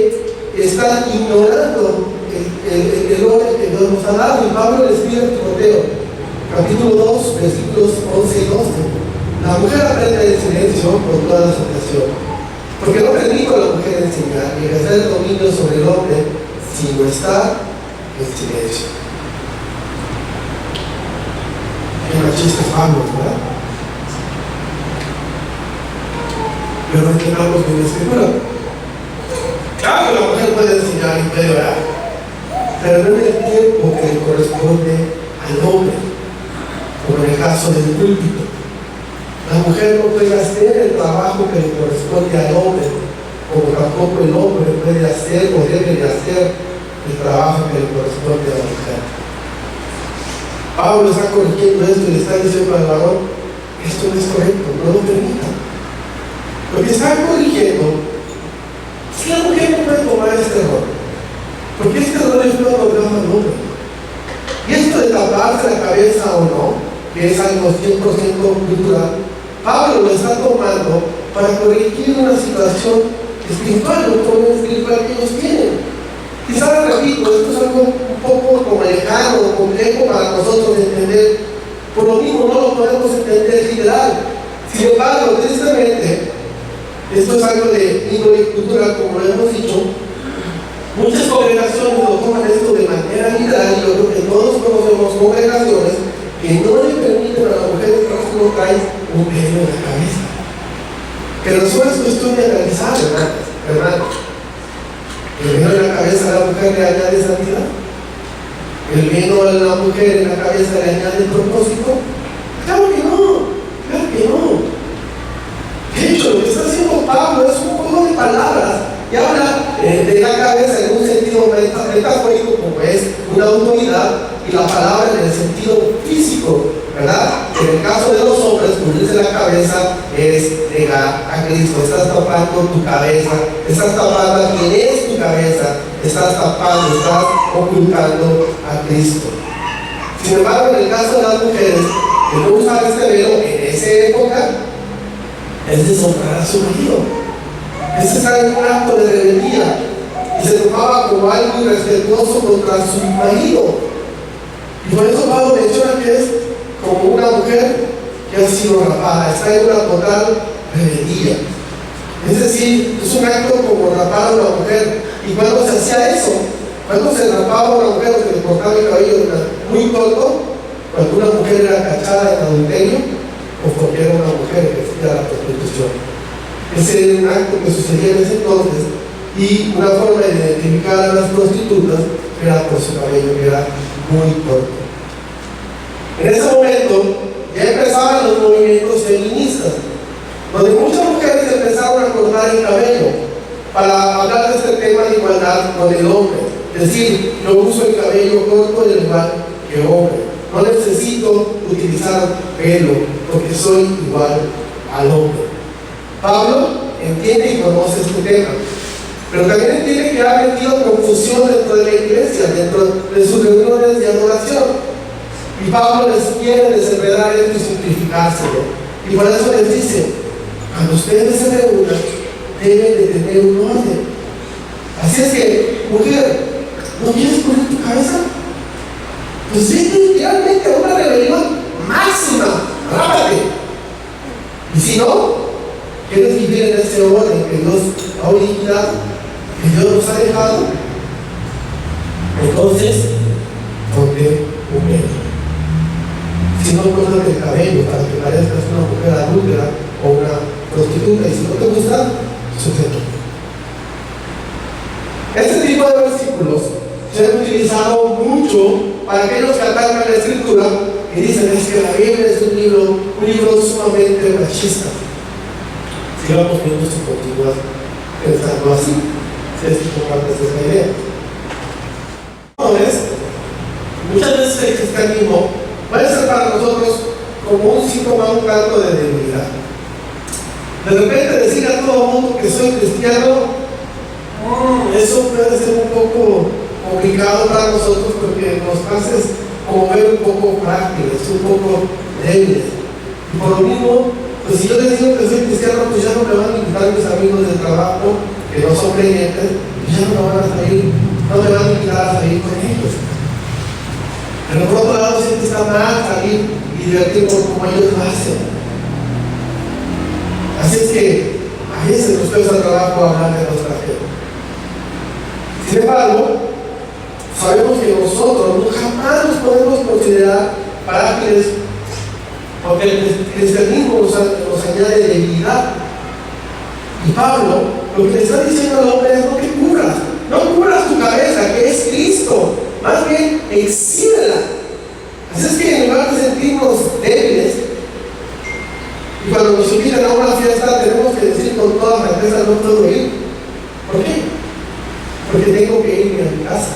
están ignorando el orden que Dios nos ha dado. Y Pablo les pide a Timoteo, capítulo 2, versículos 11 y 12: la mujer aprende el silencio por toda la asociación, porque no permito a la mujer enseñar ni ejercer el dominio sobre el hombre, sino estar en silencio. machista Pablo, ¿verdad? Pero no entendamos bien la escritura. Claro que la mujer puede enseñar y puede orar, pero no en el tiempo que le corresponde al hombre, como en el caso del púlpito. La mujer no puede hacer el trabajo que le corresponde al hombre, como tampoco el hombre puede hacer o debe de hacer el trabajo que le corresponde a la mujer. Pablo está corrigiendo esto y le está diciendo al varón: esto no es correcto, no lo permita. Lo que está corrigiendo es que la mujer no puede tomar este error, porque este error es una problema al hombre. Y esto de taparse la cabeza o no, que es algo 100% cultural, Pablo lo está tomando para corregir una situación espiritual, un problema espiritual que ellos tienen. Quizás, repito, esto es algo un poco como lejano, complejo para nosotros de entender. Por lo mismo no lo podemos entender literal. Sin embargo, tristemente, esto es algo de índole cultural, como lo hemos dicho. Muchas congregaciones lo toman esto de manera literal, y yo creo que todos conocemos congregaciones que no le permiten a la mujer que no trae un velo en la cabeza. Pero eso es cuestión de analizar, hermanos. ¿El velo en la cabeza a la mujer le añade santidad? ¿El velo a la mujer en la cabeza le añade propósito? Claro que no, claro que no. De hecho, lo que está haciendo Pablo es un juego de palabras y habla de la cabeza en un sentido metafórico, como es una autoridad, y la palabra en el sentido físico, ¿verdad? En el caso de los hombres, cubrirse la cabeza es negar a Cristo. Estás tapando tu cabeza, estás tapando a quien es tu cabeza, estás tapando, estás ocultando a Cristo. Sin embargo, en el caso de las mujeres, el no usar este velo en esa época es deshonrar a su marido. Ese es un acto de rebeldía y se tomaba como algo irrespetuoso contra su marido. Y por eso Pablo menciona que es como una mujer que ha sido rapada, está en una total rebeldía. Es decir, es un acto como rapar a una mujer. Y cuando se hacía eso, cuando se rapaba a una mujer o se le cortaba el cabello muy corto, cuando una mujer era cachada en adulterio o porque era una mujer que hacía la prostitución. Ese era un acto que sucedía en ese entonces, y una forma de identificar a las prostitutas era por su cabello, que era muy corto. En ese momento ya empezaban los movimientos feministas, donde muchas mujeres empezaron a cortar el cabello para hablar de este tema de igualdad con el hombre. Es decir, yo uso el cabello corto y igual que hombre. No necesito utilizar pelo porque soy igual al hombre. Pablo entiende y conoce este tema, pero también entiende que ha metido confusión dentro de la iglesia, dentro de sus reuniones de adoración. Y Pablo les quiere desenredar esto y simplificárselo. Y por eso les dice: cuando ustedes se reúnan, deben de tener un orden. Así es que, mujer, ¿no quieres poner tu cabeza? Pues vete realmente a una rebelión máxima, rápate. Y si no, ¿quieres vivir en ese orden que Dios ha originado, que Dios nos ha dejado? Entonces, ponte un velo. Si no, córtate el cabello para que parezcas una mujer adúltera o una prostituta, y si no te gusta, sucede. Este tipo de versículos se han utilizado mucho para aquellos que atacan la escritura y dicen: es que la Biblia es un libro sumamente machista. Si vamos viendo si continúas pensando así, si es que compartes esta idea. Entonces, muchas veces el cristianismo puede ser para nosotros como un síntoma, un canto de debilidad. De repente decir a todo el mundo que soy cristiano, eso puede ser un poco complicado para nosotros, porque nos hace como ver un poco frágiles, un poco débiles. Y por lo mismo, pues si yo les digo que soy cristiano, pues ya no me van a invitar mis amigos del trabajo que no son creyentes, pues ya no me van a salir, no me van a invitar a salir con ellos. Pero por otro lado, siempre está mal salir y divertirnos como ellos lo hacen. Así es que a veces nos cuesta el trabajo hablar de nuestra fe. Sin embargo, sabemos que nosotros jamás nos podemos considerar frágiles porque el cristianismo nos añade debilidad. Y Pablo lo que le está diciendo al hombre es no te cubras, no cubras tu cabeza, que es Cristo, más bien exhíbela. Así es que en lugar de sentirnos débiles, y cuando nos invitan a una fiesta tenemos que decir con toda franqueza no puedo ir. ¿Por qué? Porque tengo que irme a mi casa,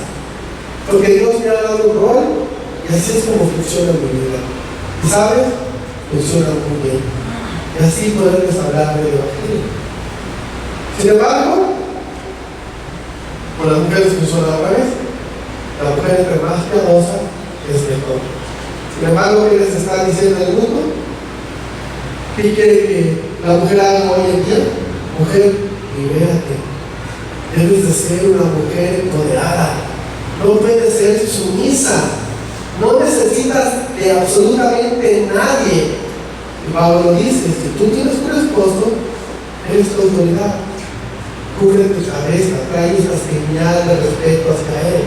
porque Dios me ha dado un rol y así es como funciona mi vida. ¿Y sabes? Funciona muy bien. Y así podemos hablar del Evangelio. Sin embargo, con las mujeres funciona al revés. La mujer entre más piadosa es mejor. Sin embargo, ¿qué les está diciendo el mundo? ¿Qué quiere que la mujer haga hoy en día? Mujer, libérate. Debes de ser una mujer empoderada. No puedes ser sumisa. No necesitas de absolutamente nadie. Y Pablo dice, si tú tienes un esposo, eres tu autoridad. Cubre tu cabeza, trae esa señal de respeto hacia él.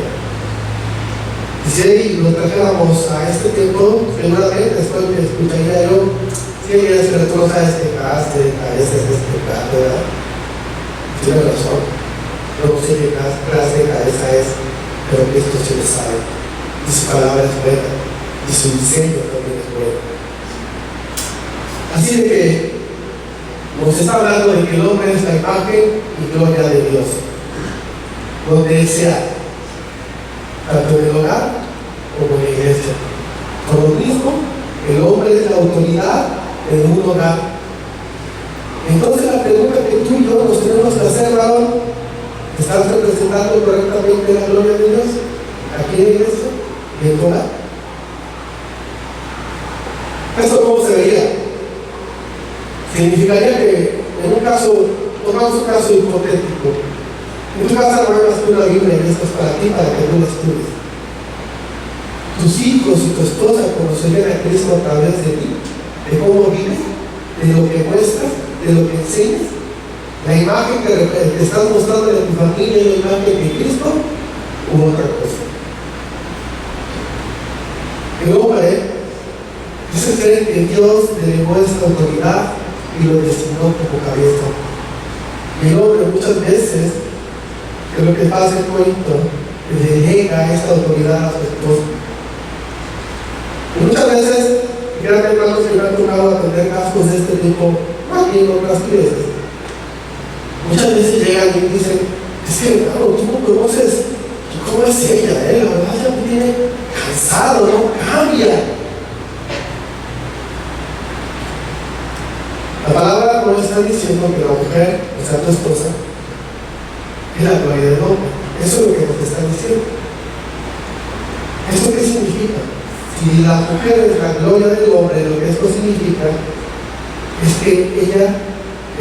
Y si lo trajéramos a este tiempo, seguramente después me escucharía yo, si ella es que tú no sabes qué clase de cabeza es este pecado, ¿verdad? Tiene razón. No sé qué clase de cabeza es, pero Cristo sí lo sabe. Y su palabra es buena, y su diseño también es bueno. Así de que nos está hablando de que el hombre es la imagen y gloria de Dios, donde Él sea, tanto en el hogar como en la iglesia. Por lo mismo, el hombre es la autoridad en un hogar. Entonces la pregunta que tú y yo nos tenemos que hacer, varón, ¿estás representando correctamente la gloria de Dios aquí en la iglesia y en tu hogar? ¿Esto cómo se vería? Significaría que en un caso, tomamos un caso hipotético. En tu casa no hay más que una Biblia y esto es para ti, para que tú la estudies. Tus hijos y tu esposa conocerían a Cristo a través de ti, de cómo vives, de lo que muestras, de lo que enseñas. La imagen que te estás mostrando de tu familia es la imagen de Cristo u otra cosa. El hombre dice creer que Dios le delegó esta autoridad y lo destinó como cabeza. Y el hombre muchas veces, que lo que pasa en cuento, le delega esta autoridad a su esposa. Y muchas veces, créanme hermanos, que me ha tocado atender casos de este tipo, más bien otras veces. Muchas veces llegan y dicen, es que hermano, tú no conoces cómo es ella, la verdad ya me tiene cansado, no cambia. La palabra no está diciendo que la mujer, o sea, tu esposa, es la gloria del hombre. Eso es lo que nos está diciendo. ¿Eso qué significa? Si la mujer es la gloria del hombre, lo que esto significa es que ella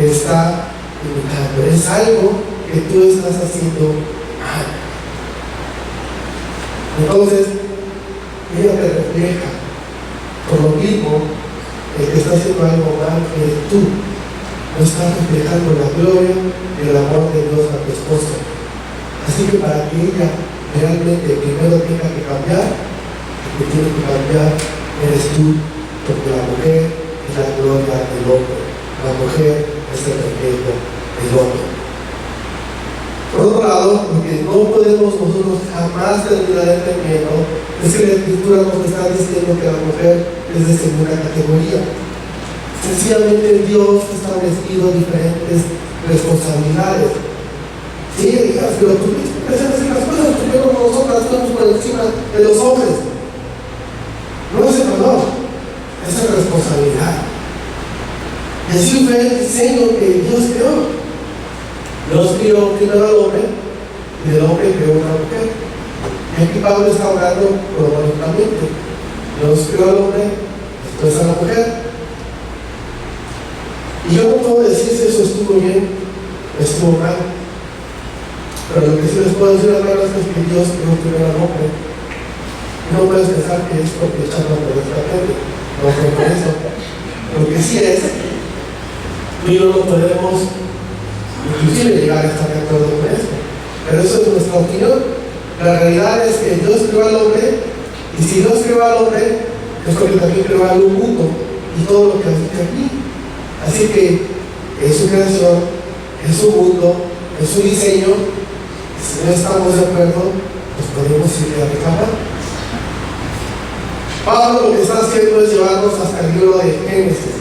está imitando. Es algo que tú estás haciendo mal. Entonces, ella te refleja. Por lo mismo, el que está haciendo algo mal eres tú. No estás reflejando la gloria y el amor de Dios a tu esposa. Así que para que ella realmente primero tenga que cambiar, el que tiene que cambiar eres tú, porque la mujer es la gloria del hombre. La mujer es el reflejo del hombre. Por otro lado, lo que no podemos nosotros jamás terminar entendiendo es que la Escritura nos está diciendo que la mujer es de segunda categoría. Sencillamente Dios ha establecido diferentes responsabilidades. Sí, pero tú piensas en las cosas, porque nosotros estamos por encima de los hombres. No es el honor, es la responsabilidad. Y así fue el diseño que Dios creó. Dios creó primero al hombre y el hombre creó una mujer. Y aquí Pablo está hablando cronológicamente. Dios creó al hombre, después a la mujer. Y yo no puedo decir si eso estuvo bien o estuvo mal. Pero lo que sí les puedo decir, hermanos, es que Dios creó primero al hombre. No puedes pensar que es porque echarlo por esta gente. No fue por eso. Lo que sí es, tú y yo no podemos inclusive llegar a estar de acuerdo con eso. Pero eso es nuestra opinión. La realidad es que Dios creó al hombre, y si Dios creó al hombre, es porque también creó al mundo. y todo lo que hace aquí. Así que es su creación, es su mundo, es su diseño. Si no estamos de acuerdo, pues podemos ir a reclamar. Pablo lo que está haciendo es llevarnos hasta el libro de Génesis,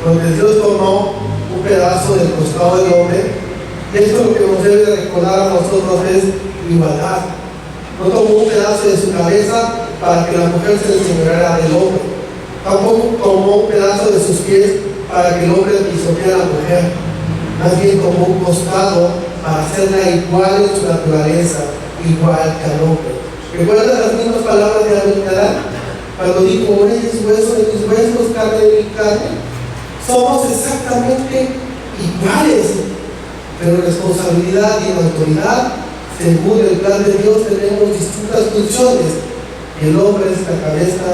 donde Dios tomó un pedazo del costado del hombre, y esto lo que nos debe recordar a nosotros es igualdad. No tomó un pedazo de su cabeza para que la mujer se enseñoreara del hombre, tampoco tomó un pedazo de sus pies para que el hombre pisoteara a la mujer, más bien tomó un costado para hacerla igual en su naturaleza, igual que al hombre. ¿Recuerdan las mismas palabras de Adán? Cuando dijo, eres hueso de mis huesos, carne de mi carne. Somos exactamente iguales, pero responsabilidad y en autoridad, según el plan de Dios, tenemos distintas funciones. Y el hombre es la cabeza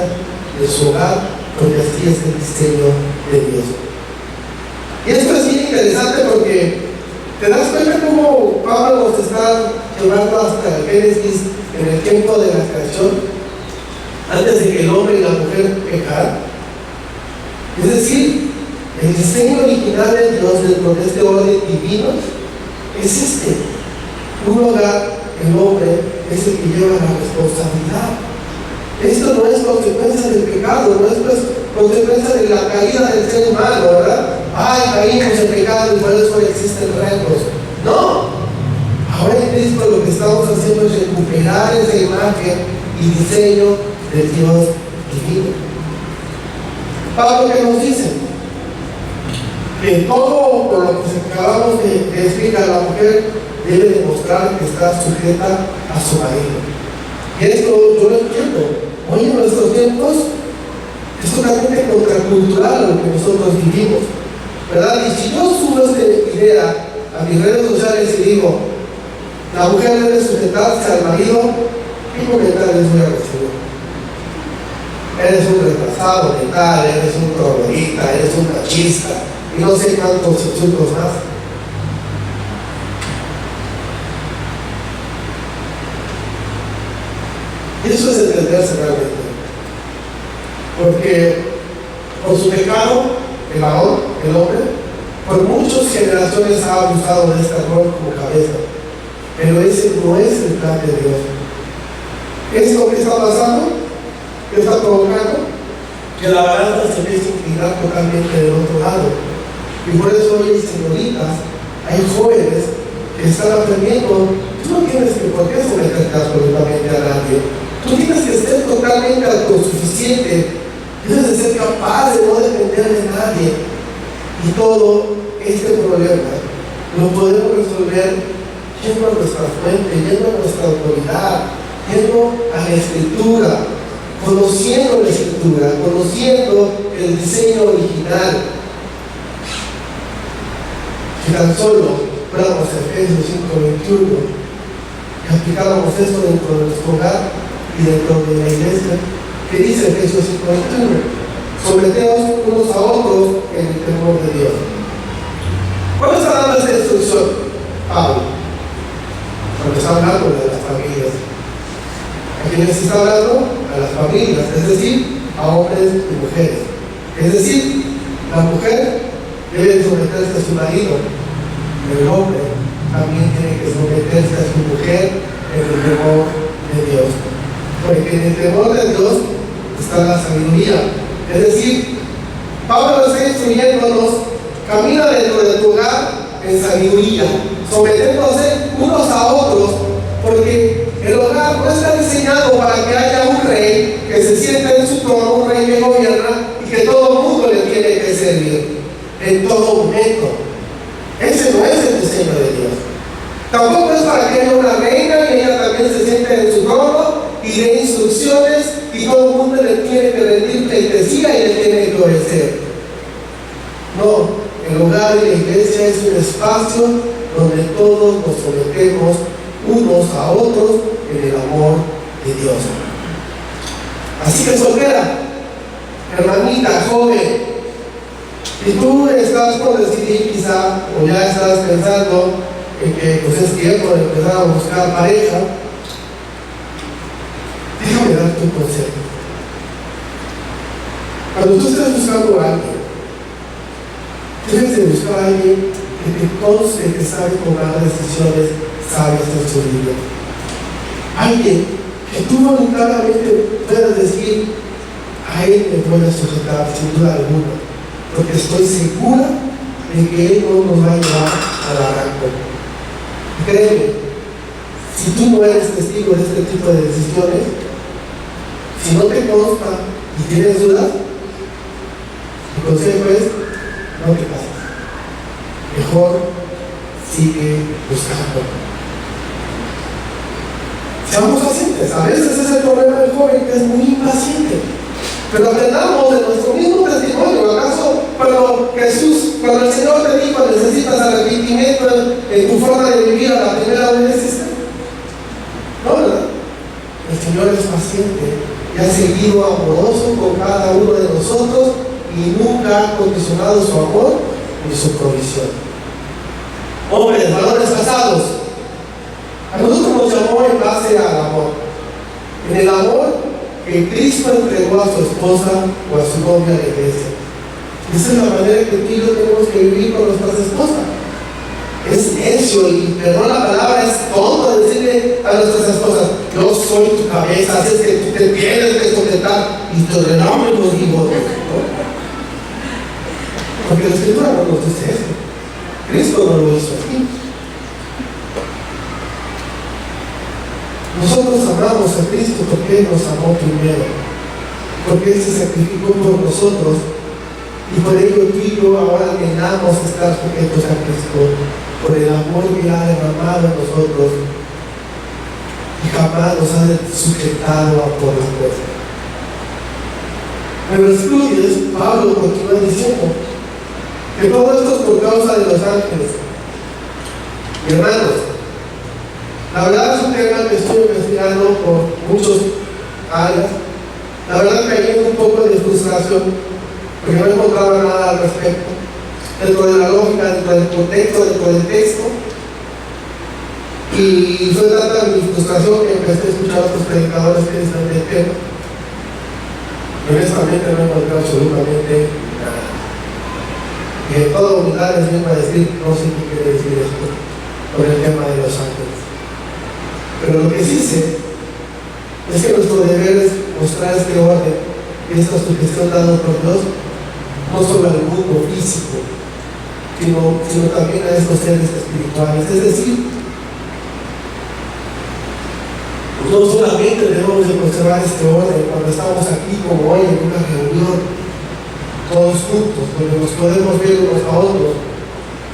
de su hogar, porque así es el diseño de Dios. Y esto es bien interesante porque te das cuenta cómo Pablo nos está llevando hasta el Génesis en el tiempo de la creación, antes de que el hombre y la mujer pecaran. Es decir, el diseño original de Dios dentro de este orden divino es este. Un hogar, el hombre es el que lleva la responsabilidad. Esto no es consecuencia del pecado, no es consecuencia de la caída del ser humano, ¿verdad? Ay, caímos en pecado y por eso existen retos. No. Ahora en Cristo lo que estamos haciendo es recuperar esa imagen y diseño del Dios divino. Pablo, ¿qué nos dice? Que todo por lo que acabamos de explicar, la mujer debe demostrar que está sujeta a su marido. Y esto yo lo entiendo. Hoy en nuestros tiempos es totalmente contracultural lo que nosotros vivimos, ¿verdad? Y si yo subo esta idea a mis redes sociales y digo, la mujer debe sujetarse al marido, ¿qué comentarios voy a recibir? Eres un retrasado mental, eres un troglodita, eres un machista, y no sé cuántos insultos más. Eso es entenderse realmente. Porque por su pecado, el varón, el hombre, por muchas generaciones ha abusado de este rol como cabeza. Pero ese no es el plan de Dios. Esto que está pasando, que está provocando, que la balanza se empieza a inclinar totalmente del otro lado. Y por eso hoy hay señoritas, hay jóvenes que están aprendiendo. Tú no tienes que por qué someterte absolutamente a nadie. Tú tienes que ser totalmente autosuficiente. Tienes de ser capaz de no depender de nadie. Y todo este problema lo podemos resolver yendo a nuestra fuente, yendo a nuestra autoridad, yendo a la Escritura, conociendo la Escritura, conociendo el diseño original. Si tan solo fuéramos a Efesios 5:21 y aplicáramos esto dentro de nuestro hogar y dentro de la iglesia, que dice Efesios 5:21, someteos unos a otros en el temor de Dios. ¿Cuándo está dando esta instrucción Pablo? Cuando está hablando de las familias. ¿A quiénes está hablando? A las familias, es decir, a hombres y mujeres. Es decir, la mujer debe someterse a su marido, pero el hombre también tiene que someterse a su mujer en el temor de Dios. Porque en el temor de Dios está la sabiduría. Es decir, Pablo está instruyéndonos, camina dentro de tu hogar en sabiduría, sometiéndose unos a otros, porque el hogar no está diseñado para que haya un rey que se siente en su trono, un rey que gobierna y que todo el mundo le tiene que servir en todo momento. Ese no es el diseño de Dios. Tampoco es para que haya una reina y ella también se siente en su trono y dé instrucciones y todo el mundo le tiene que rendir pleitesía y le tiene que obedecer. No, el hogar y la iglesia es un espacio donde todos nos sometemos unos a otros en el amor de Dios. Así que soltera, hermanita, joven, si tú estás por decidir quizá, o ya estás pensando en que pues es tiempo de empezar a buscar pareja, déjame darte un consejo. Cuando tú estés buscando a alguien, debes de buscar a alguien que te conste que sabe tomar decisiones sabias en su vida. Alguien que tú voluntariamente puedas decir, a él me voy a sujetar sin duda alguna, porque estoy segura de que él no nos va a llevar a la arranco. Créeme, si tú no eres testigo de este tipo de decisiones, si no te consta y tienes dudas, el consejo es, no te cases. Mejor sigue buscando. Seamos pacientes. A veces es el problema del joven, que es muy impaciente. Pero aprendamos de nuestro mismo testimonio. ¿Acaso cuando el Señor te dijo necesitas arrepentimiento en tu forma de vivir a la primera vez hiciste? No, ¿verdad? El Señor es paciente y ha seguido amoroso con cada uno de nosotros y nunca ha condicionado su amor ni su provisión. Hombres, varones casados, a nosotros nos llamó en base al amor. En el amor que Cristo entregó a su esposa o a su novia a la iglesia. Esa es la manera que tú y yo tenemos que vivir con nuestras esposas. Es necio y, perdón la palabra, es tonto decirle a nuestras esposas, yo soy tu cabeza, así es que tú te tienes que sujetar y tu renombre los digo, ¿no? Porque la Escritura no nos dice eso. Cristo no lo hizo así. Nosotros amamos a Cristo porque Él nos amó primero, porque Él se sacrificó por nosotros y por ello tú y yo ahora anhelamos estar sujetos a Cristo por el amor que ha derramado en nosotros y jamás nos ha sujetado a por la fuerza. En los estudios, Pablo continúa diciendo que todo esto es por causa de los ángeles. Mi hermanos, la verdad es un tema que estoy investigando por muchos áreas. La verdad caí en un poco de frustración porque no encontraba nada al respecto. Dentro de la lógica, dentro del contexto, dentro del texto. Y fue tanta mi frustración que empecé a escuchar a otros predicadores que dicen del tema. Y honestamente no encontré absolutamente nada. Y en toda humildad les vengo a decir, no sé qué quiere decir esto con el tema de los ángeles. Pero lo que sí sé es que nuestro deber es mostrar este orden y esta sujeción dada por Dios, no solo al mundo físico, sino también a estos seres espirituales. Es decir, no solamente debemos de conservar este orden cuando estamos aquí como hoy en una reunión, todos juntos, donde nos podemos ver unos a otros,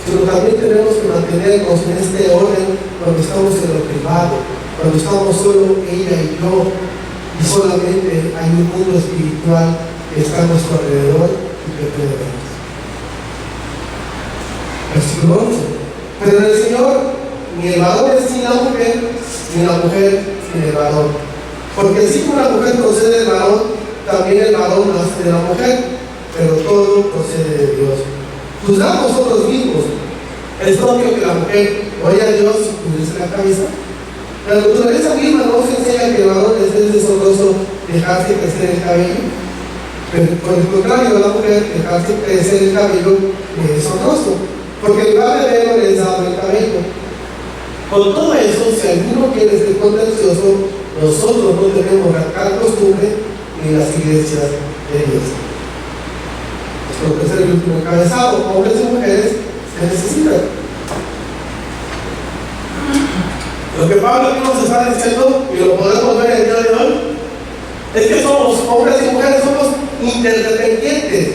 sino también tenemos que mantenernos en este orden cuando estamos en lo privado, cuando estamos solo ella y yo, y solamente hay un mundo espiritual que está a nuestro alrededor y que puede vernos. Versículo 11. Pero en el Señor, ni el varón es sin la mujer, ni la mujer sin el varón. Porque si una mujer procede del varón, también el varón nace de la mujer, pero todo procede de Dios. Juzgamos nosotros mismos. Es obvio que la mujer oye a Dios y cubrirse la cabeza. La naturaleza misma no se enseña que el varón es deshonroso dejarse crecer el cabello, pero por el contrario, la mujer dejarse crecer el cabello es deshonroso, porque en lugar de verlo le es dado el cabello. Con todo eso, si alguno quiere ser contencioso, nosotros no debemos arrancar costumbre ni las iglesias de Dios. Nuestro tercer y último encabezado, hombres y mujeres se necesitan. Lo que Pablo aquí nos está diciendo, y lo podemos ver el día de hoy, es que somos hombres y mujeres, somos interdependientes.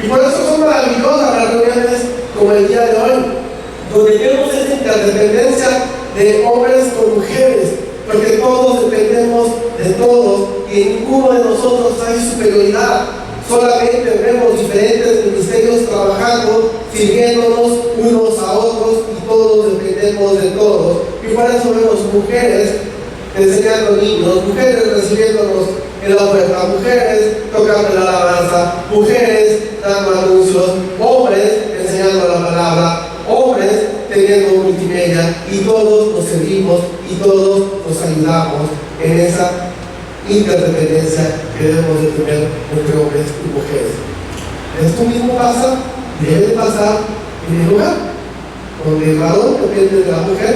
Y por eso son maravillosas las reuniones como el día de hoy, donde tenemos esta interdependencia de hombres con mujeres, porque todos dependemos de todos y en ninguno de nosotros hay superioridad. Solamente vemos diferentes ministerios trabajando, sirviéndonos unos a otros y todos dependemos de todos. Y por eso vemos mujeres enseñando niños, mujeres recibiéndonos en la puerta, mujeres tocando la alabanza, mujeres dando anuncios, hombres enseñando la palabra, hombres teniendo multimedia y todos nos servimos y todos nos ayudamos en esa interdependencia que debemos de tener entre hombres y mujeres. Esto mismo pasa, debe de pasar en el hogar, donde el varón depende de la mujer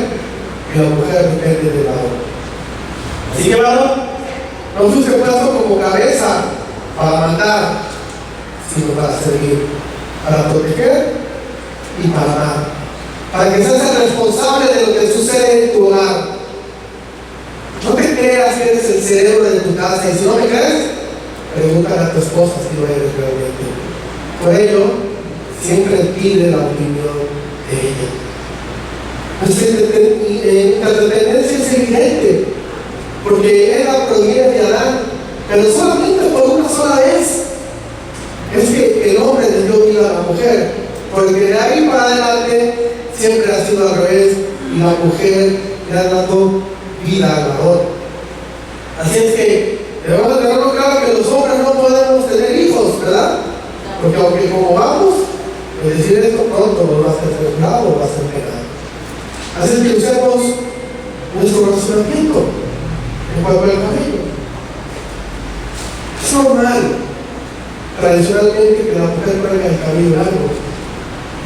y la mujer depende del varón. Así que, varón, no fuiste puesto como cabeza para mandar, sino para servir, para proteger y para amar, para que seas el responsable de lo que sucede en tu hogar. No te creas que eres el cerebro de tu casa, y si no me crees, pregúntale a tu esposa si lo eres realmente. Por ello, siempre pide la opinión de ella. Nuestra interdependencia es evidente, porque Eva proviene de Adán, pero solamente por una sola vez. Es que el hombre le dio vida a la mujer, porque de ahí para adelante siempre ha sido al revés, y la mujer le ha dado vida al varón. Así es que debemos tenerlo claro que los hombres no podemos tener hijos, ¿verdad? Porque aunque como vamos, decir esto pronto nos va a hacer censurado o va a ser penado. Así es que usemos nuestro razonamiento en cuanto al cabello. Es normal, tradicionalmente, que la mujer traiga el cabello largo.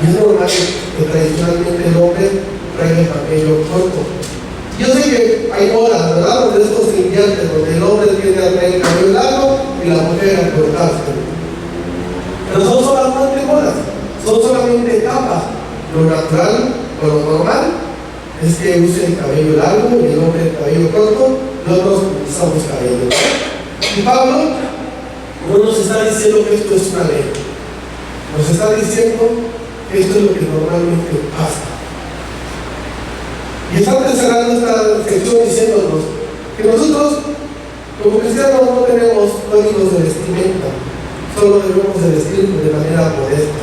Y es normal que tradicionalmente el hombre traiga el cabello corto. Yo sé que hay horas, ¿verdad?, donde esto se invierte, donde el hombre tiene a traer el cabello largo y la mujer a cortarse. Pero son solamente horas, son solamente etapas. Lo natural o lo normal es que use el cabello largo y el hombre el cabello corto, nosotros usamos cabello. Y Pablo no nos está diciendo que esto es una ley, nos está diciendo que esto es lo que normalmente pasa. Y está cerrando esta sección diciéndonos que nosotros, como cristianos, no tenemos códigos de vestimenta, solo debemos de vestir de manera modesta.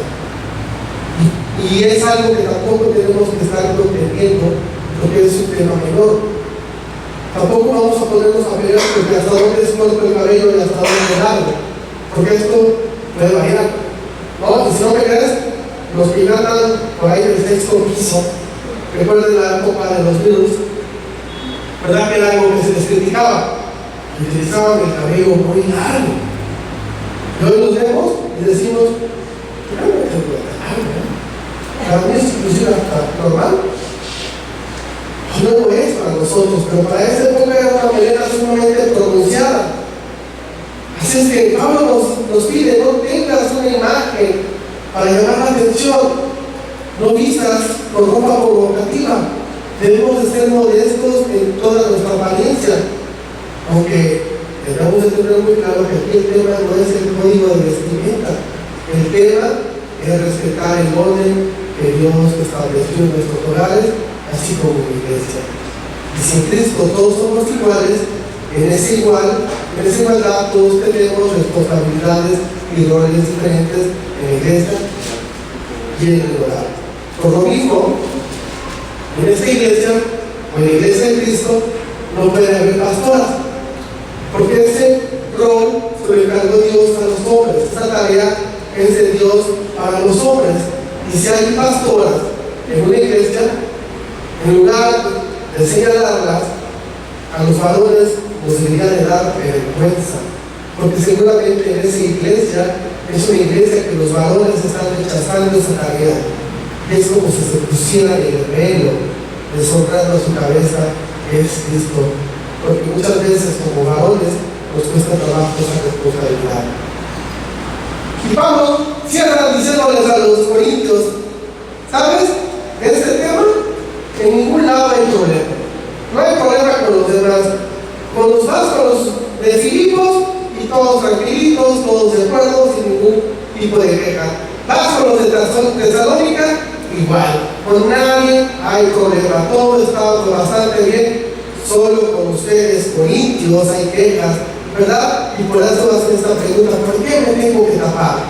Y es algo que tampoco tenemos que estar protegiendo, porque es un tema menor. Tampoco vamos a ponernos a pelear porque hasta dónde es corto el cabello y hasta dónde es largo, porque esto puede variar. No, y si no me crees, los que ganan por ahí del sexto piso, recuerden la época de los virus, ¿verdad? Que era algo que se les criticaba, utilizaban el cabello muy largo. Y hoy nos vemos y decimos, realmente es muy largo, ¿no? Para mí es inclusive hasta normal. No es para nosotros, pero para esa época era una melena sumamente pronunciada. Así es que Pablo nos pide, no tengas una imagen para llamar la atención, no vistas con ropa provocativa, debemos de ser modestos en toda nuestra apariencia, aunque debemos de tener muy claro que aquí el tema no es el código de vestimenta, el tema es respetar el orden que Dios estableció en nuestros hogares, así como en la iglesia. Y si en Cristo todos somos iguales, en esa igualdad todos tenemos responsabilidades y roles diferentes en la iglesia y en el hogar. Por lo mismo, en esta iglesia, o en la iglesia de Cristo, no puede haber pastoras, porque ese rol se lo encargó Dios a los hombres. Esa tarea es de Dios para los hombres. Y si hay pastoras en una iglesia, en lugar de señalarlas, a los varones nos debería de dar vergüenza, porque seguramente en esa iglesia es una iglesia que los varones están rechazando esa tarea. Es como si se pusieran el velo, deshonrando su cabeza, que es Cristo, porque muchas veces como varones nos cuesta trabajo esa responsabilidad. Y Pablo cierra diciéndoles a los corintios, ¿sabes? En este tema, en ningún lado hay problema. No hay problema con los demás. Con los vascos de Filipos y todos tranquilitos, todos de acuerdo, sin ningún tipo de queja. Vas con los de Tesalónica, igual. Con nadie hay problema. Todo está bastante bien. Solo con ustedes, corintios, hay quejas, ¿verdad? Y por eso hacen esta pregunta, ¿por qué me tengo que tapar?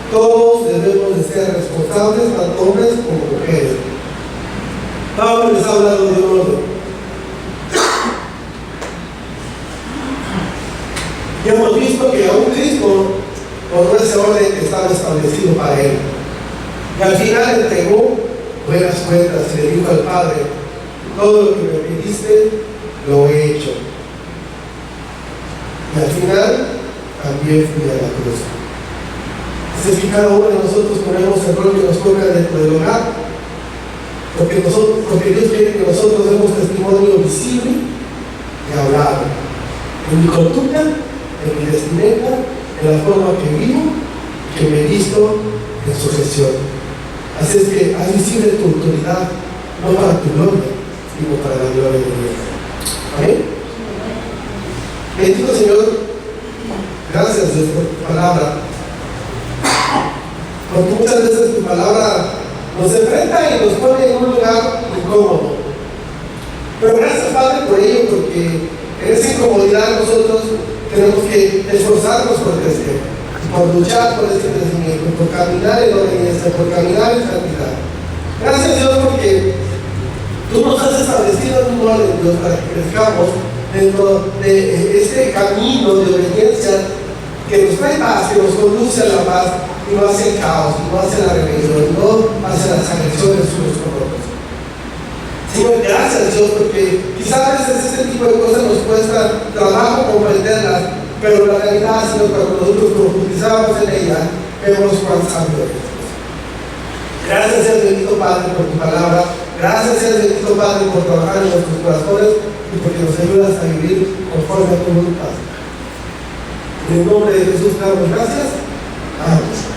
Todos debemos de ser responsables, tanto hombres como mujeres. Pablo les ha hablado de un orden. Y hemos visto que aún Cristo honró ese orden que estaba establecido para él. Y al final entregó buenas cuentas y le dijo al Padre, todo lo que me pediste, lo he hecho. Y al final, también fui a la cruz. Así es que cada uno de nosotros ponemos el rol que nos toca dentro del hogar, porque Dios quiere que nosotros demos testimonio visible y hablado, en mi conducta, en mi vestimenta, en la forma que vivo, que me visto en sujeción. Así es que haz visible tu autoridad, no para tu gloria, sino para la gloria de Dios. Amén. Bendito Señor, gracias Dios por tu palabra. Porque muchas veces tu palabra nos enfrenta y nos pone en un lugar incómodo. Pero gracias Padre por ello, porque en esa incomodidad nosotros tenemos que esforzarnos por crecer, por luchar por este crecimiento, por caminar en obediencia, por caminar en santidad. Gracias Dios porque tú nos has establecido un orden, Dios, para que crezcamos dentro de este camino de obediencia que nos trae paz, que nos conduce a la paz y no hacia el caos, no hacia la rebelión, no hacia las agresiones unos con otros. Señor, gracias Dios, porque quizás a veces este tipo de cosas nos cuesta trabajo comprenderlas, pero la realidad, Señor, cuando nosotros profundizamos en ella, vemos cuán sabio eres. Gracias seas bendito Padre por tu palabra, gracias seas bendito Padre por trabajar en nuestros corazones y porque nos ayudas a vivir conforme a tu voluntad. En el nombre de Jesús damos gracias. Amén.